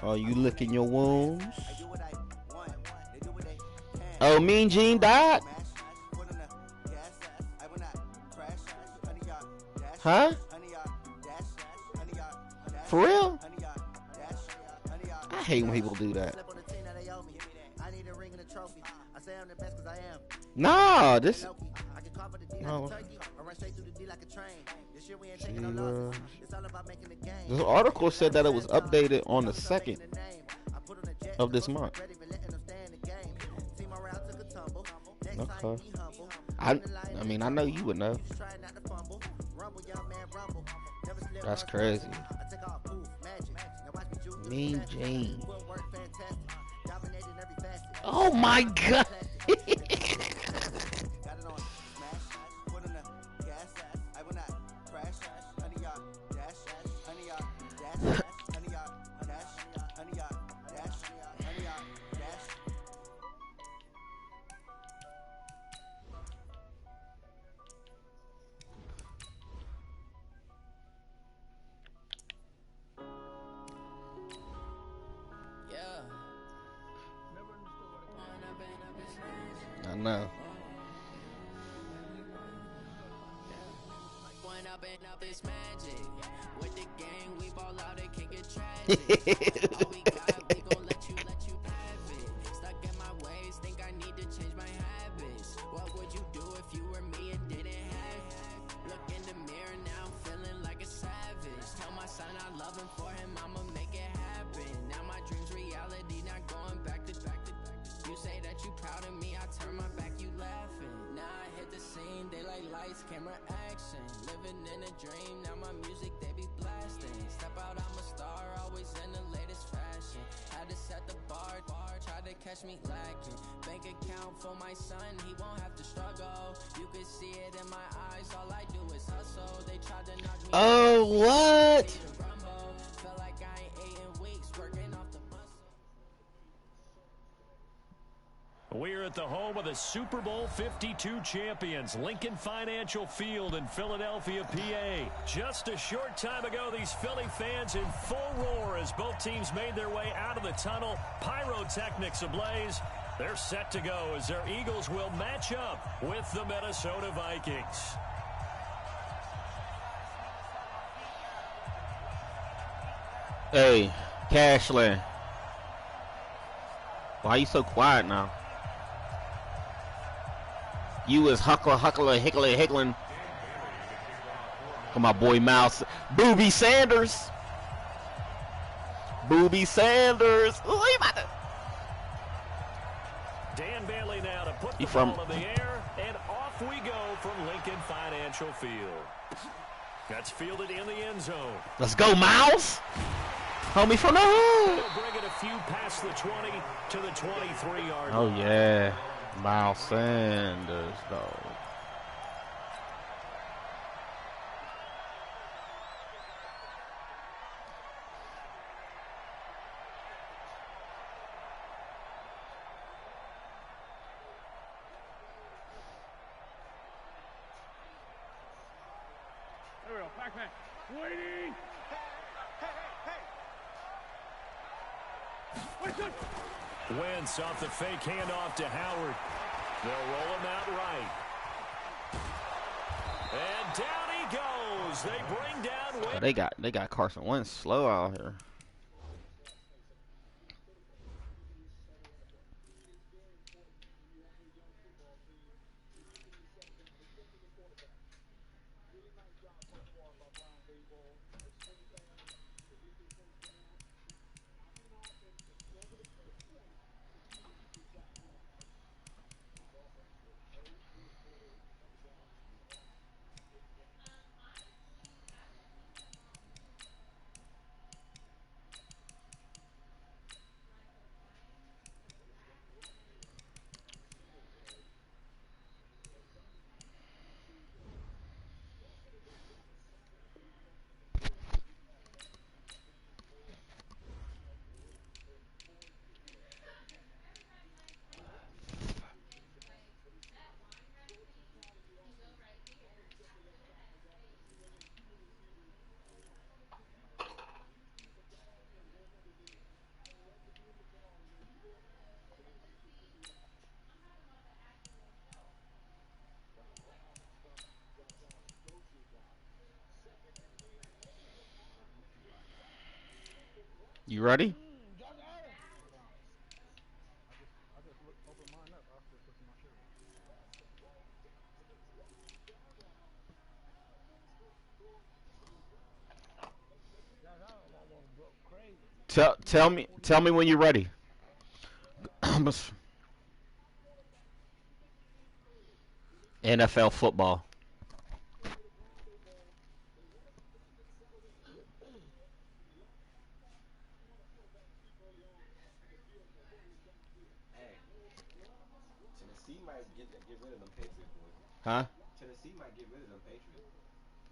Are you licking your wounds? Oh, Mean Gene died? Huh? For real? I hate when people do that. Nah, this. No. This article said that it was updated on the 2nd of this month. Okay. I mean, I know you would know. That's crazy. Mean Gene. Oh my God. I know. Camera action, living in a dream. Now my music they be blasting. Step out, I'm a star, always in the latest fashion. Had to set the bar, try to catch me lacking. Bank account for my son, he won't have to struggle. You can see it in my eyes, all I do is hustle. They tried to knock me. Oh, what? Felt like I ain't ate in weeks, working off the muscle. We're at the home of the Super Bowl 52 champions, Lincoln Financial Field in Philadelphia, PA. Just a short time ago, these Philly fans in full roar as both teams made their way out of the tunnel. Pyrotechnics ablaze. They're set to go as their Eagles will match up with the Minnesota Vikings. Hey, Cashland. Why are you so quiet now? You is huckler, hickling. Come on, boy, Mouse. Booby Sanders. Booby Sanders. Ooh, he about to. Dan Bailey now to put You the from- ball in the air, and off we go from Lincoln Financial Field. That's fielded in the end zone. Let's go, Mouse. Homie from the hood. They'll bring it a few past the 20 to the 23-yard Oh, line. yeah. Miles Sanders, though. There we go. Back. Waiting. Wentz off the fake handoff to Howard. They'll roll him out right. And down he goes. They bring down Wentz. They got Carson Wentz slow out here. You ready? I just opened mine up. I was just looking my shirt. Tell me when you're ready. NFL football. Tennessee might get rid of them Patriots, boys. Huh? Tennessee might get rid of them Patriots.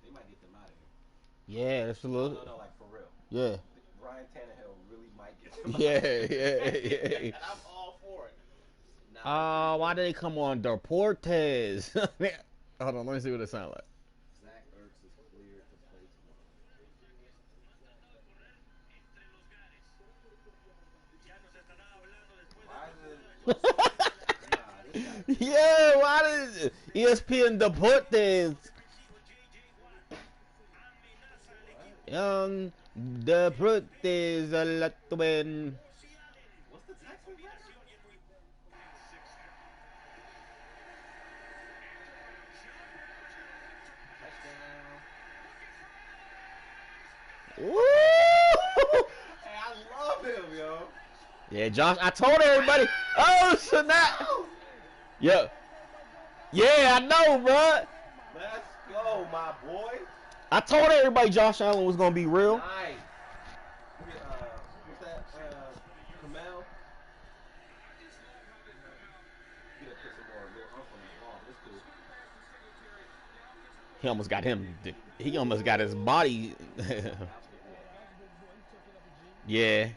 They might get them out of here. Yeah, that's a little. No, like for real. Yeah. Ryan Tannehill really might get them Yeah, out of here. yeah. I'm all for it. Nah, Why did they come on Deportes? Hold on, let me see what it sounds like. Zach Ertz is cleared to play tomorrow. Why is it? Yeah, why did ESPN Deportes? Deportes a lot to win. What's the text we read? Touchdown. Woo! Hey, I love him, yo. Yeah, Josh, I told everybody. Oh, snap. Yeah. Yeah, I know, bro. Let's go, my boy. I told everybody Josh Allen was going to be real. Nice. What's that? Kamel? Get a put some more little ump on that ball. That's cool. He almost got him. He almost got his body. Yeah.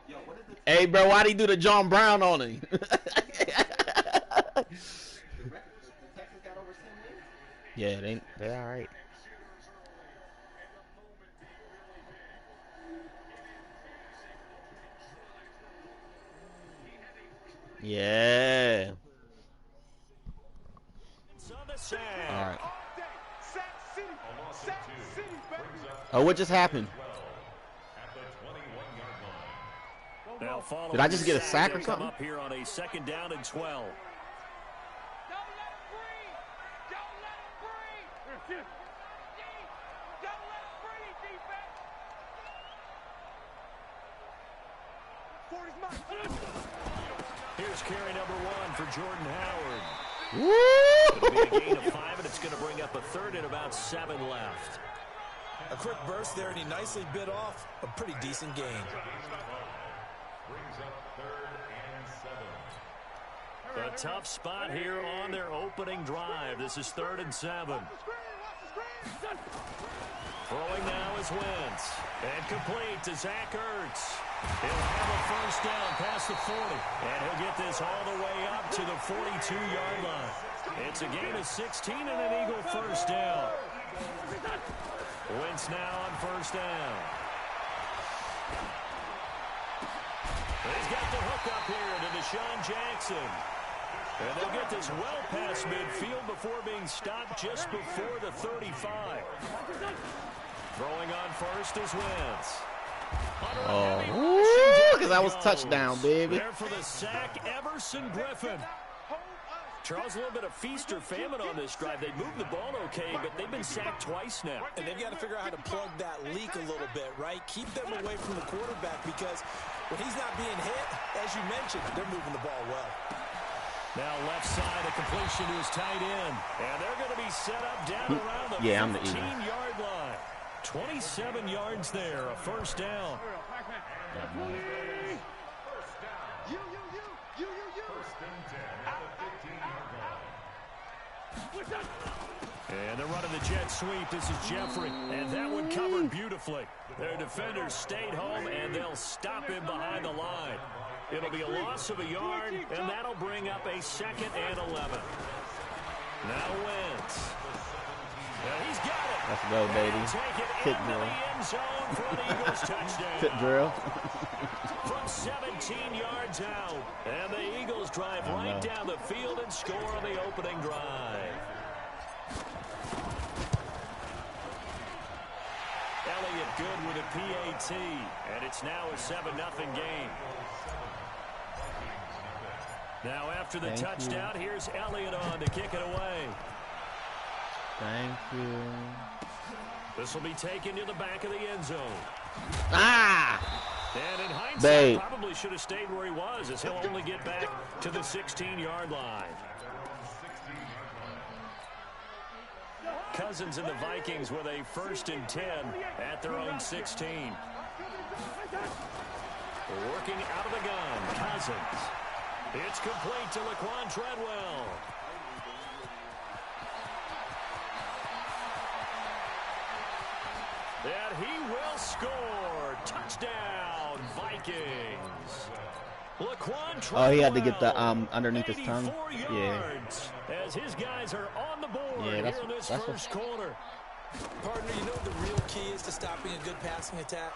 Yo, what is the Hey, bro, why'd he do the John Brown on him? the Texans got over 10 wins? Yeah, they all right. Yeah. All right. Oh, what just happened? Now Did I just get a sack or something? Up here on a 2nd down and 12. Here's carry number 1 for Jordan Howard. Woo! It'll be a gain of 5, and it's going to bring up a third and about 7 left. A quick burst there, and he nicely bit off a pretty decent gain. Brings up 3rd and 7. A tough spot here on their opening drive. This is 3rd and 7. Throwing now is Wentz. And complete to Zach Ertz. He'll have a first down past the 40. And he'll get this all the way up to the 42-yard line. It's a gain of 16 and an Eagle first down. Wentz now on first down. He's got the hook up here to Deshaun Jackson. And they'll get this well past midfield before being stopped just before the 35. Throwing on first is Wentz. Oh, because that was touchdown, baby. There for the sack, Everson Griffin. Charles, a little bit of feast or famine on this drive. They moved the ball okay, but they've been sacked twice now. And they've got to figure out how to plug that leak a little bit, right? Keep them away from the quarterback because when he's not being hit, as you mentioned, they're moving the ball well. Now left side, a completion to his tight end. And they're going to be set up down around the 15-yard line. 27 yards there, a first down. And they're running the jet sweep. This is Jeffrey. And that one covered beautifully. Their defenders stayed home, and they'll stop him behind the line. It'll be a loss of a yard, and that'll bring up a 2nd and 11. Now Wentz. He's got it. Let's go, baby. Kick drill. Kick drill. From 17 yards out. And the Eagles drive right down the field and score on the opening drive. Elliott good with a PAT. And it's now a 7-0 game. Now after the touchdown, here's Elliott on to kick it away. Thank you. This will be taken to the back of the end zone. Ah! And in hindsight, probably should have stayed where he was, as he'll only get back to the 16-yard line. Cousins and the Vikings with a 1st and 10 at their own 16. Working out of the gun, Cousins. It's complete to Laquan Treadwell. And he will score. Touchdown, Vikings. Laquan Treadwell. Oh, he had to get the underneath his tongue. Yeah. As his guys are on the board here in this first quarter. Partner, you know what the real key is to stopping a good passing attack?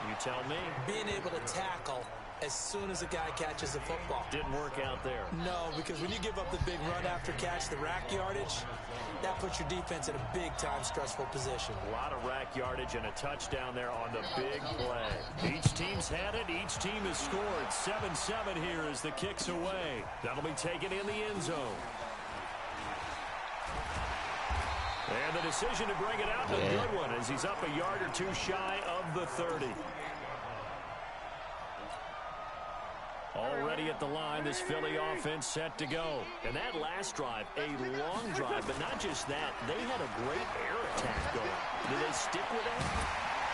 You tell me. Being able to tackle as soon as a guy catches the football. Didn't work out there. No, because when you give up the big run after catch, the rack yardage, that puts your defense in a big-time stressful position. A lot of rack yardage and a touchdown there on the big play. Each team's had it. Each team has scored. 7-7 here as the kick's away. That'll be taken in the end zone. And the decision to bring it out, a good one, as he's up a yard or two shy of the 30. Already at the line, this Philly offense set to go. And that last drive, a long drive, but not just that. They had a great air attack going. Do they stick with that?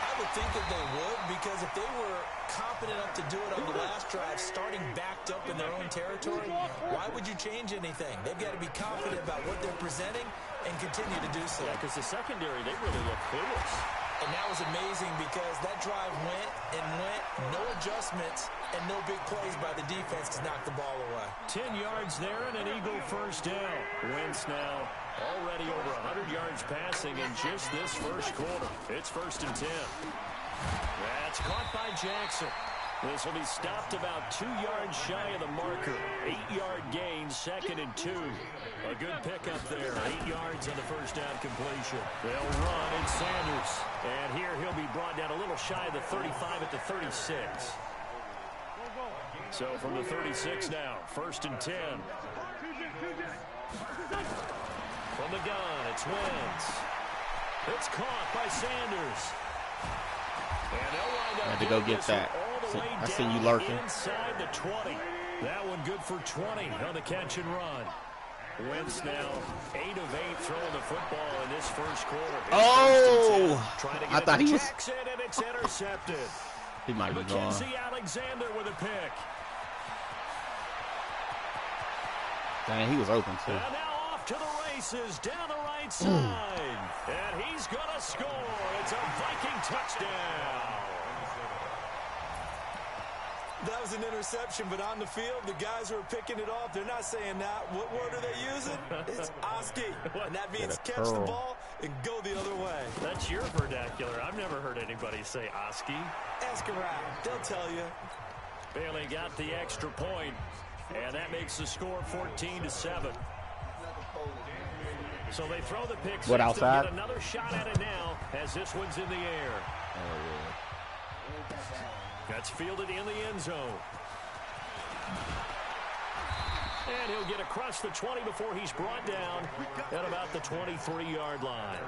I would think that they would, because if they were confident enough to do it on the last drive, starting backed up in their own territory, why would you change anything? They've got to be confident about what they're presenting and continue to do so. Yeah, because the secondary, they really look clueless. And that was amazing because that drive went and went, no adjustments, and no big plays by the defense to knock the ball away. 10 yards there and an Eagle first down. Wentz now already over 100 yards passing in just this first quarter. It's 1st and 10. That's caught by Jackson. This will be stopped about 2 yards shy of the marker. 8-yard gain, 2nd and 2. A good pickup there. 8 yards on the first down completion. They'll run, and Sanders. And here he'll be brought down a little shy of the 35 at the 36. So from the 36 now, 1st and 10. From From the gun, it's Wentz. It's caught by Sanders. And they'll wind up Had to go get that. I seen you lurking. Inside the 20. That one good for 20 on the catch and run. Wentz now 8 of 8 throwing the football in this first quarter. I thought he was. And it's intercepted. He might be gone. Mackenzie Alexander with a pick. Dang, he was open too. And now off to the races down the right side. And he's going to score. It's a Viking touchdown. That was an interception, but on the field, the guys who are picking it off, they're not saying that. What word are they using? It's Oski. And that means catch the ball and go the other way. That's your vernacular. I've never heard anybody say Oski. Ask around. They'll tell you. Bailey got the extra point, and that makes the score 14-7. So they throw the pick. What, outside? Get another shot at it now as this one's in the air. That's fielded in the end zone. And he'll get across the 20 before he's brought down at about the 23-yard line.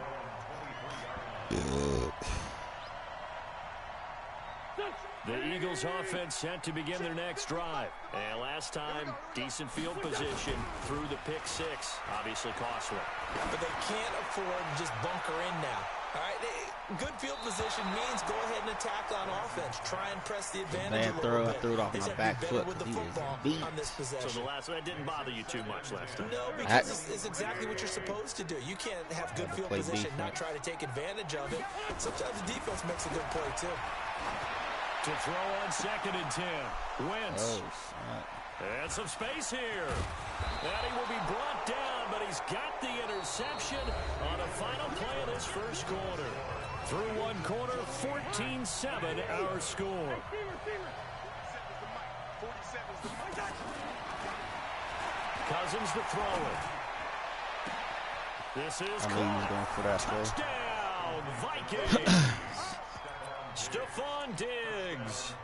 The Eagles offense set to begin their next drive. And last time, decent field position through the pick six. Obviously costly. But they can't afford to just bunker in now. All right, good field position means go ahead and attack on offense. Try and press the advantage a little bit. I threw it off my back foot. With the football on this possession. So the last one, that didn't bother you too much last time? No, because it's exactly what you're supposed to do. You can't have good field position, not try to take advantage of it. Sometimes the defense makes a good play, too. To throw on 2nd and 10. Wentz. And some space here. And he will be brought down, but he's got the interception on a final play of this first quarter. Through one quarter, 14-7 our score. Cousins the thrower. This is touchdown, Vikings. Stephon Diggs.